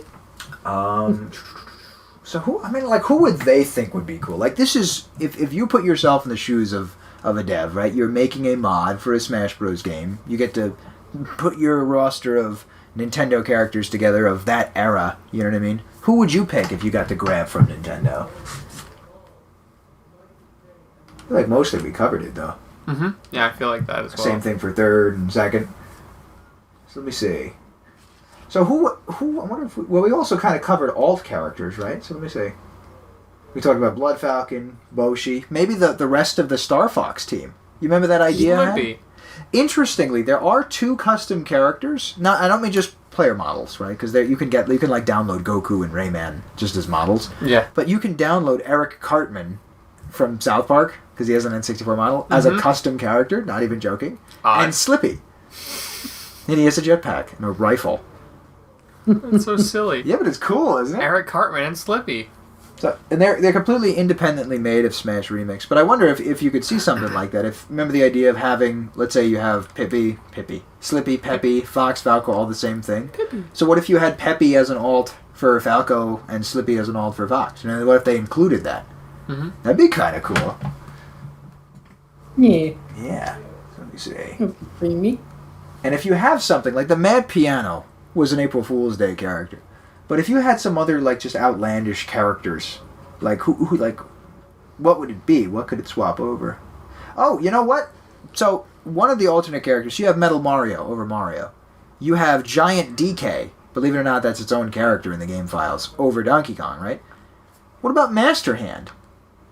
So who would they think would be cool? Like, this is if you put yourself in the shoes of a dev, right? You're making a mod for a Smash Bros. Game. You get to put your roster of Nintendo characters together of that era. You know what I mean? Who would you pick if you got to grab from Nintendo? I feel like mostly we covered it though. Mm-hmm. Yeah, I feel like that as well. Same thing for third and second. So let me see. So who? I wonder if we also kind of covered alt characters, right? So let me see. We talked about Blood Falcon, Boshi, maybe the rest of the Star Fox team. You remember that idea? It might be. Interestingly, there are 2 custom characters. Not, I don't mean just player models, right? Because you can download Goku and Rayman just as models. Yeah. But you can download Eric Cartman from South Park, because he has an N64 model, as a custom character, not even joking. And Slippy. And he has a jetpack and a rifle. That's so silly. Yeah, but it's cool, isn't it? Eric Cartman and Slippy. So, and they're completely independently made of Smash Remix. But I wonder if you could see something like that. Remember the idea of having, let's say you have Pippi, Slippy, Peppy, Fox, Falco, all the same thing? Pippi. So what if you had Peppy as an alt for Falco and Slippy as an alt for Fox? You know, what if they included that? Mm-hmm. That'd be kind of cool. Yeah. Yeah. Let me see. Pretty neat. And if you have something like the Mad Piano was an April Fool's Day character, but if you had some other like just outlandish characters, like who like, what would it be? What could it swap over? Oh, you know what? So one of the alternate characters, you have Metal Mario over Mario. You have Giant DK. Believe it or not, that's its own character in the game files over Donkey Kong, right? What about Master Hand?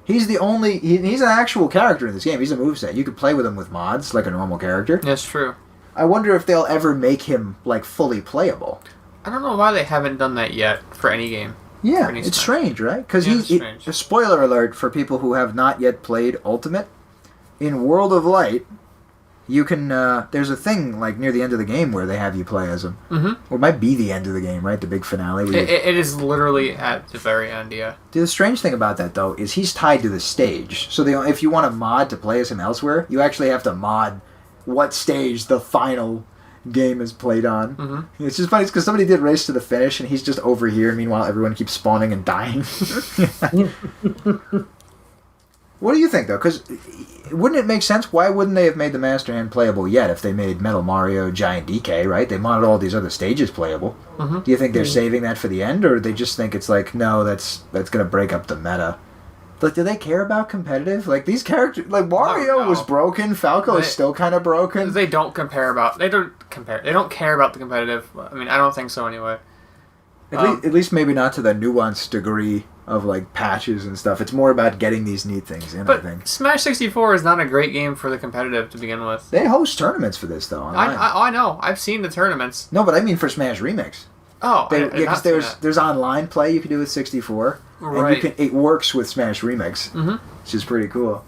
He's the only. He's an actual character in this game. He's a moveset. You could play with him with mods like a normal character. That's true. I wonder if they'll ever make him like fully playable. I don't know why they haven't done that yet for any game. Yeah, it's strange, right? Because strange. Spoiler alert for people who have not yet played Ultimate. In World of Light, you can. There's a thing like near the end of the game where they have you play as him. Mm-hmm. Or it might be the end of the game, right? The big finale. It is literally at the very end, yeah. The strange thing about that though is he's tied to the stage. So if you want a mod to play as him elsewhere, you actually have to mod what stage the final game is played on. Mm-hmm. It's just funny because somebody did Race to the Finish and he's just over here. Meanwhile, everyone keeps spawning and dying. What do you think though? Because wouldn't it make sense? Why wouldn't they have made the Master Hand playable yet if they made Metal Mario, Giant DK, right? They modded all these other stages playable. Mm-hmm. Do you think they're saving that for the end, or do they just think it's like, no, that's going to break up the meta? Like, do they care about competitive? Like, these characters... Like, Wario was broken. Falco is still kind of broken. They don't care about the competitive. I mean, I don't think so anyway. At least maybe not to the nuanced degree of, like, patches and stuff. It's more about getting these neat things in, I think. Smash 64 is not a great game for the competitive to begin with. They host tournaments for this, though, online. I know. I've seen the tournaments. No, but I mean for Smash Remix. Oh, because there's online play you can do with 64, right? And it works with Smash Remix, which is pretty cool.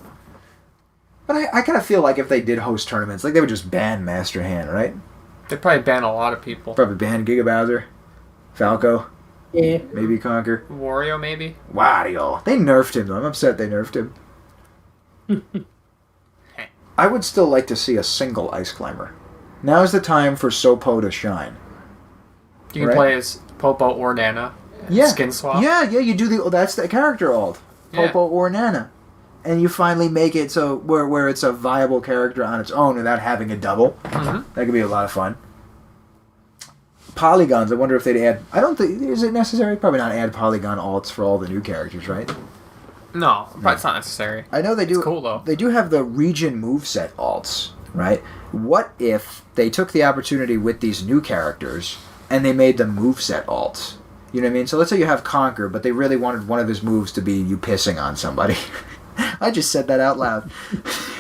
But I kind of feel like if they did host tournaments, like they would just ban Master Hand, right? They'd probably ban a lot of people. Probably ban Giga Bowser, Falco, maybe Conker, Wario, maybe. Wario. They nerfed him though. I'm upset they nerfed him. I would still like to see a single Ice Climber. Now's the time for Sopo to shine. You can play as Popo or Nana. Skin swap. Yeah, you do that's the character alt. Popo or Nana. And you finally make it so where it's a viable character on its own without having a double. Mm-hmm. That could be a lot of fun. Polygons, I wonder if they'd add... I don't think... Is it necessary? Probably not add polygon alts for all the new characters, right? No, it's not necessary. I know they do... It's cool, though. They do have the region moveset alts, right? What if they took the opportunity with these new characters... and they made them moveset alts. You know what I mean? So let's say you have Conker, but they really wanted one of his moves to be you pissing on somebody. I just said that out loud.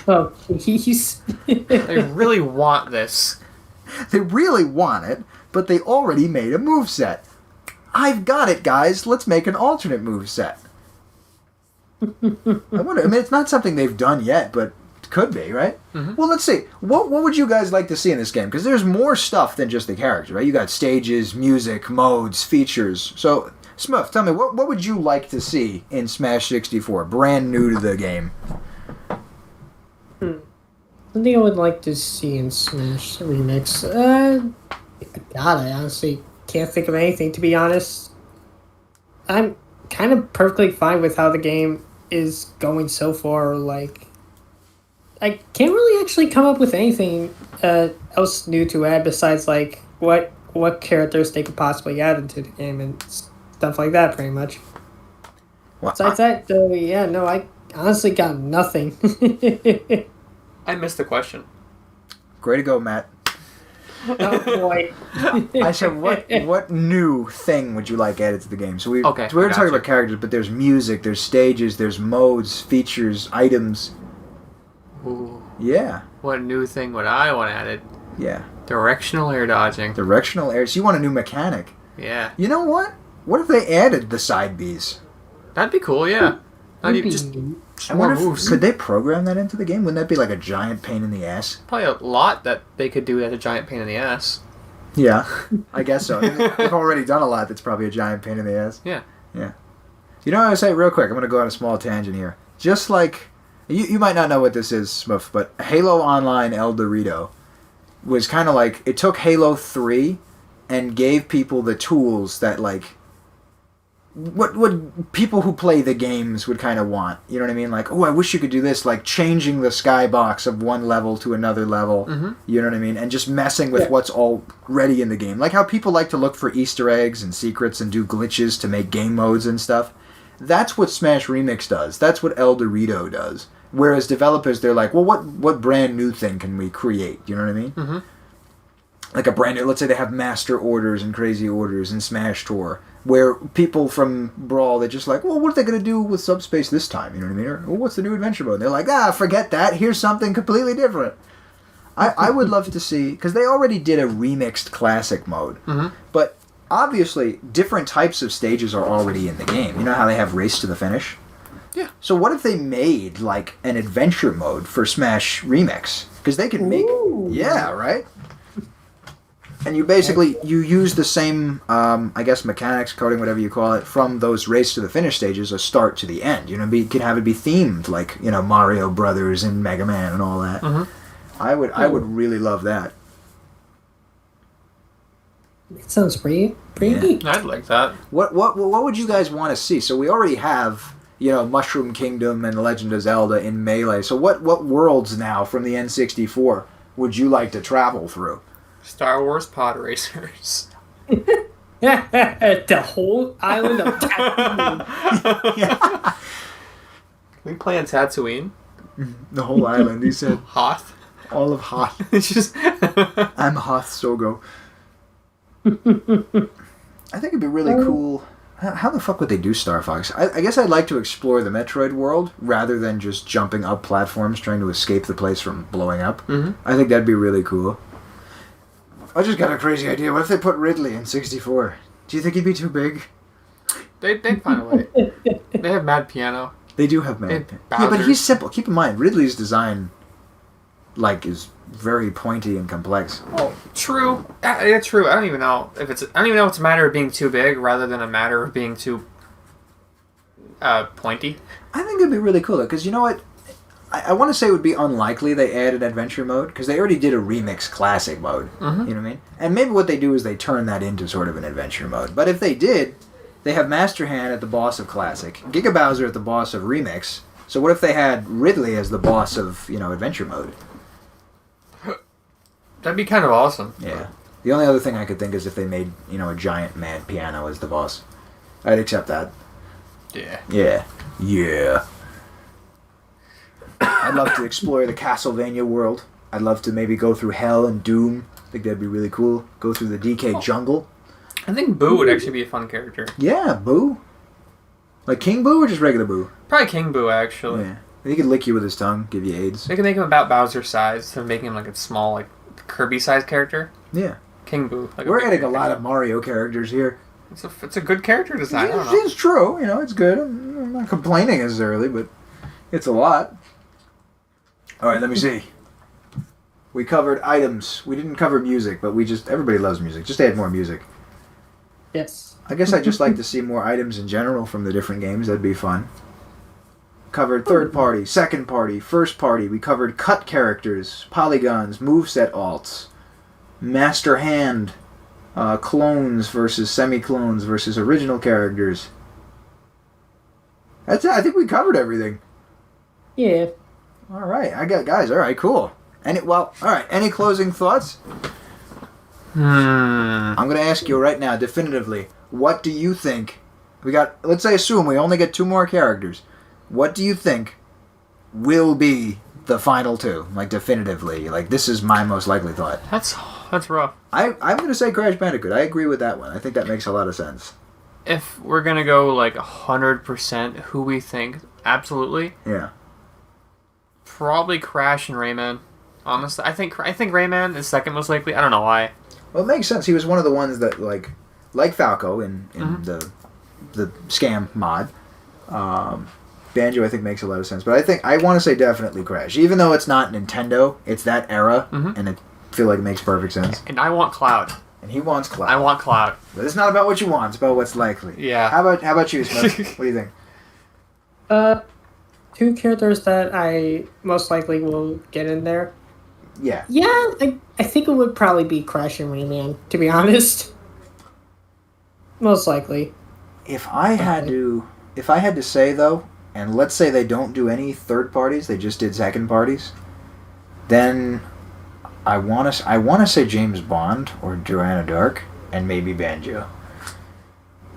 Oh, he's... They really want this. They really want it, but they already made a moveset. I've got it, guys. Let's make an alternate moveset. I mean, it's not something they've done yet, but... Could be, right? Mm-hmm. Well, let's see. What would you guys like to see in this game? Because there's more stuff than just the character, right? You got stages, music, modes, features. So, Smurf, tell me, what would you like to see in Smash 64? Brand new to the game. Something I would like to see in Smash Remix. God, I honestly can't think of anything, to be honest. I'm kind of perfectly fine with how the game is going so far, like... I can't really actually come up with anything else new to add besides like what characters they could possibly add into the game and stuff like that. Pretty much. Well, besides that, though, I honestly got nothing. I missed the question. Great to go, Matt. Oh boy! I said, what new thing would you like added to the game? So we were talking about characters, but there's music, there's stages, there's modes, features, items. Ooh. Yeah. What new thing would I want added? Yeah. Directional air dodging. Directional air. So you want a new mechanic? Yeah. You know what? What if they added the side Bs? That'd be cool. Yeah. Just more moves. Could they program that into the game? Wouldn't that be like a giant pain in the ass? Probably a lot that they could do as a giant pain in the ass. Yeah, I guess so. They've already done a lot that's probably a giant pain in the ass. Yeah. Yeah. You know what I would say real quick? I'm going to go on a small tangent here. Just like... You might not know what this is, Smurf, but Halo Online El Dorito was kind of like... It took Halo 3 and gave people the tools that, like... what people who play the games would kind of want. You know what I mean? Like, oh, I wish you could do this, like changing the skybox of one level to another level. Mm-hmm. You know what I mean? And just messing with what's already in the game. Like how people like to look for Easter eggs and secrets and do glitches to make game modes and stuff. That's what Smash Remix does. That's what El Dorito does. Whereas developers, they're like, well, what brand new thing can we create? You know what I mean? Mm-hmm. Like a brand new, let's say they have Master Orders and Crazy Orders and Smash Tour, where people from Brawl, they're just like, well, what are they going to do with Subspace this time? You know what I mean? Or, well, what's the new adventure mode? And they're like, forget that. Here's something completely different. I would love to see, because they already did a remixed classic mode, but obviously different types of stages are already in the game. You know how they have Race to the Finish? Yeah. So what if they made, like, an adventure mode for Smash Remix? Because they can make... Ooh. Yeah, right? And you basically, you use the same, I guess, mechanics, coding, whatever you call it, from those Race to the Finish stages, a start to the end. You know, you could have it be themed, like, you know, Mario Brothers and Mega Man and all that. I would really love that. It sounds pretty neat. I'd like that. What would you guys want to see? So we already have, you know, Mushroom Kingdom and The Legend of Zelda in Melee. So what worlds now from the N64 would you like to travel through? Star Wars Pod Racers. The whole island of Tatooine. Yeah. Can we play on Tatooine? The whole island, he said. Hoth. All of Hoth. It's just... I'm Hoth Sogo. I think it'd be really cool. How the fuck would they do Star Fox? I guess I'd like to explore the Metroid world rather than just jumping up platforms trying to escape the place from blowing up. I think that'd be really cool. I just got a crazy idea. What if they put Ridley in 64? Do you think he'd be too big? They'd find a way. They have Mad Piano. They do have And Yeah, but Bowser. he's simple. Keep in mind, Ridley's design, like, is very pointy and complex. Oh, true. Yeah, true. I don't even know if it's a matter of being too big rather than a matter of being too pointy. I think it'd be really cool, because you know what? I want to say it would be unlikely they add an adventure mode, because they already did a remix classic mode. You know what I mean? And maybe what they do is they turn that into sort of an adventure mode. But if they did, they have Master Hand at the boss of classic, Giga Bowser at the boss of remix. So what if they had Ridley as the boss of, you know, adventure mode? That'd be kind of awesome. Yeah. The only other thing I could think is if they made, you know, a giant Mad Piano as the boss. I'd accept that. Yeah. Yeah. Yeah. I'd love to explore the Castlevania world. I'd love to maybe go through Hell and Doom. I think that'd be really cool. Go through the DK jungle. I think Boo would actually be a fun character. Yeah, Boo. Like King Boo or just regular Boo? Probably King Boo, actually. Yeah. He could lick you with his tongue, give you AIDS. They could make him about Bowser's size, so making him like a small, like Kirby-sized character. Yeah. King Boo. Like We're adding a lot of Mario characters here. It's a good character design. I don't know. It's true. You know, it's good. I'm not complaining necessarily, but it's a lot. All right, let me see. We covered items. We didn't cover music, but everybody loves music. Just add more music. Yes. I guess I'd just like to see more items in general from the different games. That'd be fun. Covered third party, second party, first party. We covered cut characters, polygons, moveset alts, master hand, clones versus semi-clones versus original characters. That's it. I think we covered everything. Yeah. All right, I got guys. All right, cool. All right. Any closing thoughts? I'm gonna ask you right now, definitively. What do you think? Let's assume we only get 2 more characters. What do you think will be the final 2? Like definitively, like this is my most likely thought. That's rough. I'm gonna say Crash Bandicoot. I agree with that one. I think that makes a lot of sense. If we're gonna go like 100% who we think, absolutely. Yeah. Probably Crash and Rayman. Honestly, I think Rayman is second most likely. I don't know why. Well, it makes sense. He was one of the ones that like Falco in the scam mod. Banjo, I think, makes a lot of sense. But I want to say definitely Crash. Even though it's not Nintendo, it's that era, and I feel like it makes perfect sense. And I want Cloud. And he wants Cloud. I want Cloud. But it's not about what you want, it's about what's likely. Yeah. How about you, Smith? What do you think? 2 characters that I most likely will get in there. Yeah. Yeah, I think it would probably be Crash and Rayman, to be honest. Most likely. if I had to say though, and let's say they don't do any third parties, they just did second parties, then I wanna say James Bond or Joanna Dark and maybe Banjo.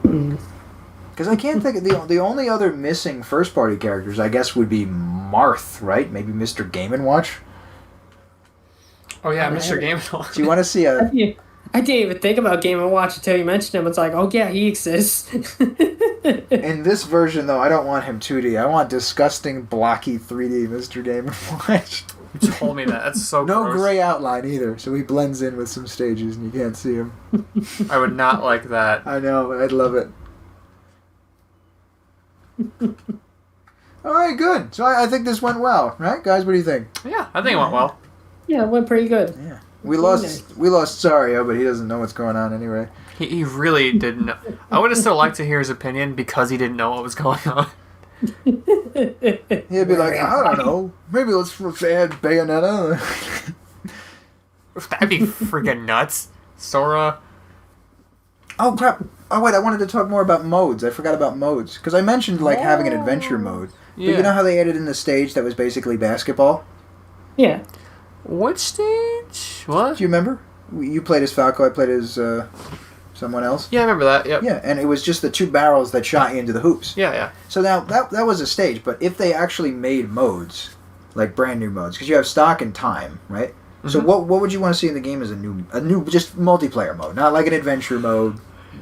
Because I can't think of the only other missing first party characters, I guess, would be Marth, right? Maybe Mr. Game & Watch. Oh yeah, Mr. Game & Watch. Do you want to see a? I didn't even think about Game & Watch until you mentioned him. It's like, oh yeah, he exists. In this version, though, I don't want him 2D. I want disgusting, blocky 3D Mr. Game & Watch. You told me that. That's so No gross. gray outline either, so he blends in with some stages and you can't see him. I would not like that. I know, I'd love it. Alright, good. So I think this went well, right? Guys, what do you think? Yeah, I think it went well. Yeah, it went pretty good. Yeah. We lost Sario, but he doesn't know what's going on anyway. He really didn't know. I would have still liked to hear his opinion because he didn't know what was going on. He'd be like, I don't know. Maybe let's add Bayonetta. That'd be freaking nuts. Sora. Oh, crap. Oh, wait, I wanted to talk more about modes. I forgot about modes. Because I mentioned, like, having an adventure mode. Yeah. But you know how they added in the stage that was basically basketball? Yeah. Which stage? What? Do you remember? You played as Falco, I played as someone else. Yeah, I remember that. Yep. Yeah, and it was just the two barrels that shot you into the hoops. Yeah. So now, that was a stage, but if they actually made modes, like brand new modes, because you have stock and time, right? Mm-hmm. So what would you want to see in the game as a new just multiplayer mode? Not like an adventure mode,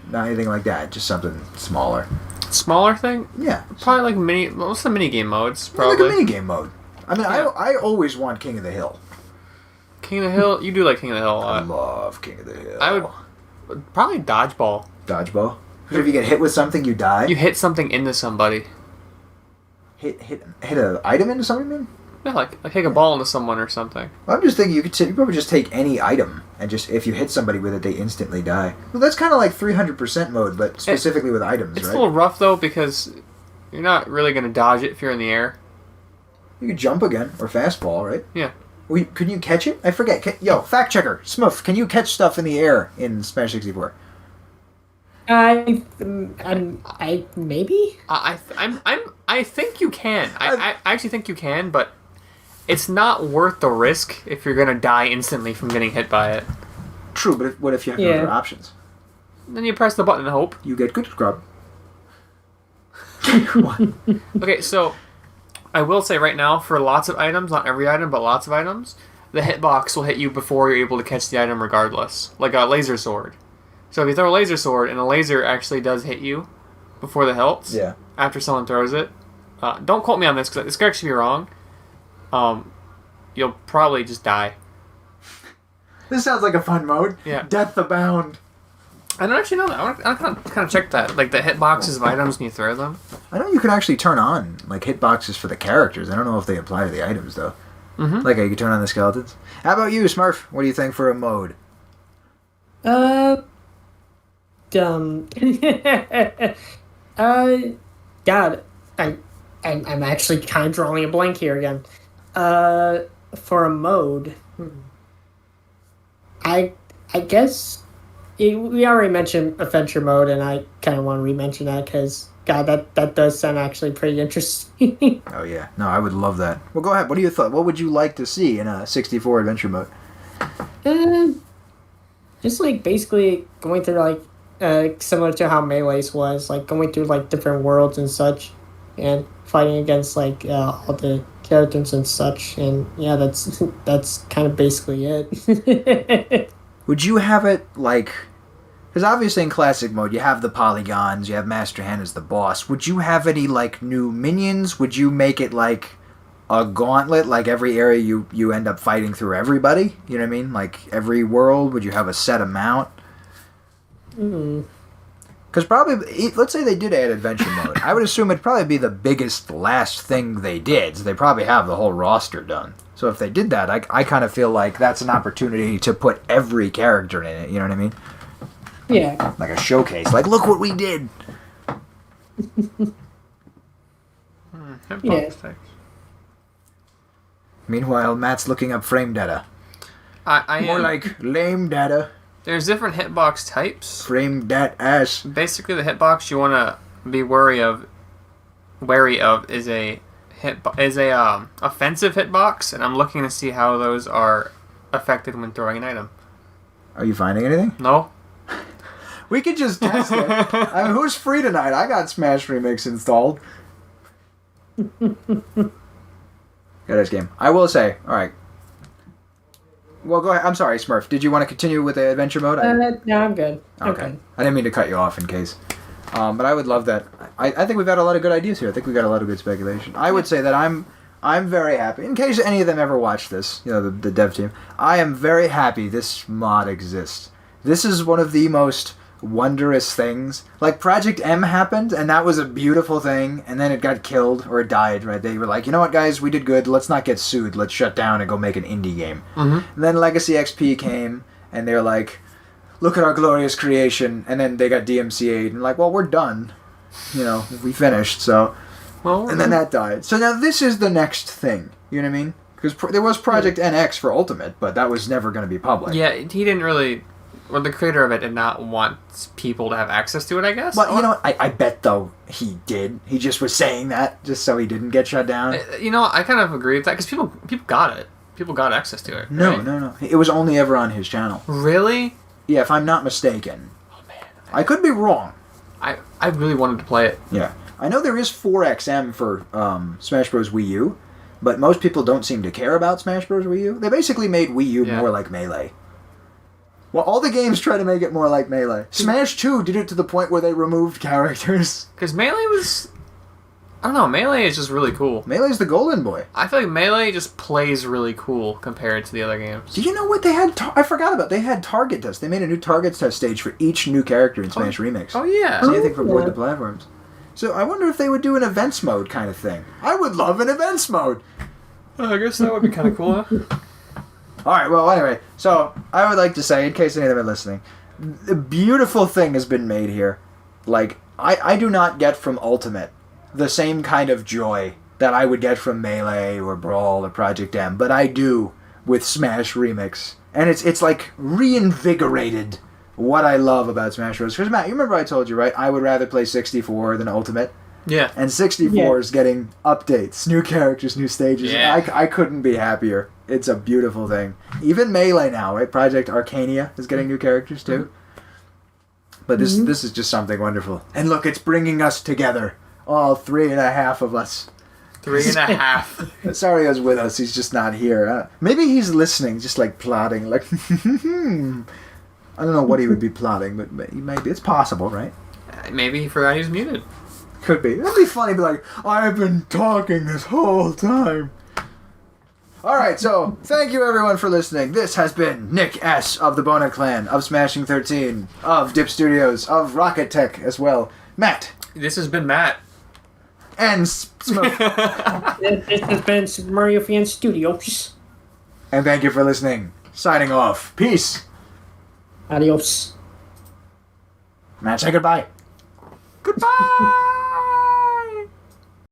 not anything like that, just something smaller. Smaller thing? Yeah. Probably like what's the minigame modes, probably. Yeah, like a minigame mode. I mean, yeah. I always want King of the Hill. King of the Hill? You do like King of the Hill a lot. I love King of the Hill. I would probably dodgeball. Dodgeball? Because if you get hit with something, you die? You hit something into somebody. Hit an item into something, you mean? Yeah, like take a ball into someone or something. Well, I'm just thinking you probably just take any item, and just if you hit somebody with it, they instantly die. Well, that's kind of like 300% mode, but specifically with items, it's right? It's a little rough, though, because you're not really going to dodge it if you're in the air. You could jump again, or fastball, right? Yeah. Well, could you catch it? I forget. Yo, fact checker, Smurf, can you catch stuff in the air in Smash 64? I maybe. I think you can. I actually think you can, but it's not worth the risk if you're gonna die instantly from getting hit by it. True, but what if you have no other options? Then you press the button and hope. You get good scrub. Okay, so I will say right now, for lots of items, not every item, but lots of items, the hitbox will hit you before you're able to catch the item regardless. Like a laser sword. So if you throw a laser sword and a laser actually does hit you before the hilts, yeah, after someone throws it, don't quote me on this because this could actually be wrong. You'll probably just die. This sounds like a fun mode. Yeah. Death Abound. I don't actually know that. I kind of check that. Like the hitboxes of items when you throw them. I know you can actually turn on like hitboxes for the characters. I don't know if they apply to the items though. Mm-hmm. Like you can turn on the skeletons. How about you, Smurf? What do you think for a mode? God, I'm actually kind of drawing a blank here again. For a mode, I guess we already mentioned adventure mode, and I kind of want to re-mention that because God, that does sound actually pretty interesting. Oh yeah, no, I would love that. Well, go ahead. What do you thought? What would you like to see in a 64 adventure mode? Just like basically going through like similar to how Melee's was, like going through like different worlds and such, and fighting against like all the characters and such, and yeah, that's kind of basically it. Would you have it like? Because obviously in classic mode you have the polygons, you have Master Hand as the boss. Would you have any like new minions? Would you make it like a gauntlet, like every area you end up fighting through everybody? You know what I mean? Like every world, would you have a set amount? Because probably, let's say they did add adventure mode. I would assume it'd probably be the biggest last thing they did. So they probably have the whole roster done. So if they did that, I kind of feel like that's an opportunity to put every character in it. You know what I mean? Yeah. Like a showcase. Like, look what we did. Yeah. Meanwhile, Matt's looking up frame data. I More am, like lame data. There's different hitbox types. Frame that ass. Basically, the hitbox you want to be wary of is a offensive hitbox, and I'm looking to see how those are affected when throwing an item. Are you finding anything? No. We could just test it. I mean, who's free tonight? I got Smash Remix installed. Got this game. I will say, alright. Well, go ahead. I'm sorry, Smurf. Did you want to continue with the adventure mode? No, I'm good. Okay. I didn't mean to cut you off in case. But I would love that. I think we've got a lot of good ideas here. I think we've got a lot of good speculation. I would say that I'm very happy. In case any of them ever watch this, the dev team, I am very happy this mod exists. This is one of the most wondrous things. Like, Project M happened, and that was a beautiful thing, and then it got killed, or it died, right? They were like, you know what, guys, we did good, let's not get sued, let's shut down and go make an indie game. Mm-hmm. And then Legacy XP came, and they were like, look at our glorious creation, and then they got DMCA'd, and like, well, we're done. We finished, so... Well, and then that died. So now this is the next thing, you know what I mean? Because there was Project NX for Ultimate, but that was never going to be public. Yeah, he didn't really... Well, the creator of it did not want people to have access to it, I guess. Well, you know what? I bet, though, he did. He just was saying that just so he didn't get shut down. I kind of agree with that, because people got it. People got access to it. No, right? no. It was only ever on his channel. Really? Yeah, if I'm not mistaken. Oh, man. I could be wrong. I really wanted to play it. Yeah. I know there is 4XM for Smash Bros. Wii U, but most people don't seem to care about Smash Bros. Wii U. They basically made Wii U more like Melee. Well, all the games try to make it more like Melee. Smash 2 did it to the point where they removed characters. Because Melee was... I don't know, Melee is just really cool. Melee's the golden boy. I feel like Melee just plays really cool compared to the other games. Do you know what they had? I forgot about. They had target tests. They made a new target test stage for each new character in Smash Remix. Oh, yeah. Same thing for both the platforms. So I wonder if they would do an events mode kind of thing. I would love an events mode. I guess that would be kind of cool, huh? Alright, well, anyway. So I would like to say, in case any of them are listening, a beautiful thing has been made here. Like, I do not get from Ultimate the same kind of joy that I would get from Melee or Brawl or Project M, but I do with Smash Remix. And it's like reinvigorated what I love about Smash Bros. Because, Matt, you remember I told you, right? I would rather play 64 than Ultimate. Yeah. And 64 is getting updates, new characters, new stages. Yeah. I couldn't be happier. It's a beautiful thing. Even Melee now, right? Project Arcania is getting new characters, too. But this is just something wonderful. And look, it's bringing us together. All 3.5 of us. 3.5. Sario's with us. He's just not here. Maybe he's listening, just like plotting. Like, I don't know what he would be plotting, but maybe it's possible, right? Maybe he forgot he was muted. Could be. It'd be funny to be like, I've been talking this whole time. Alright, so thank you everyone for listening. This has been Nick S. of TheBoneHeadClan, of Smashing 13, of Dip Studios, of Rocket Tech as well. Matt. This has been Matt. And Smoke. This has been SuperMarioFan Studios. And thank you for listening. Signing off. Peace. Adios. Matt, say goodbye. Goodbye.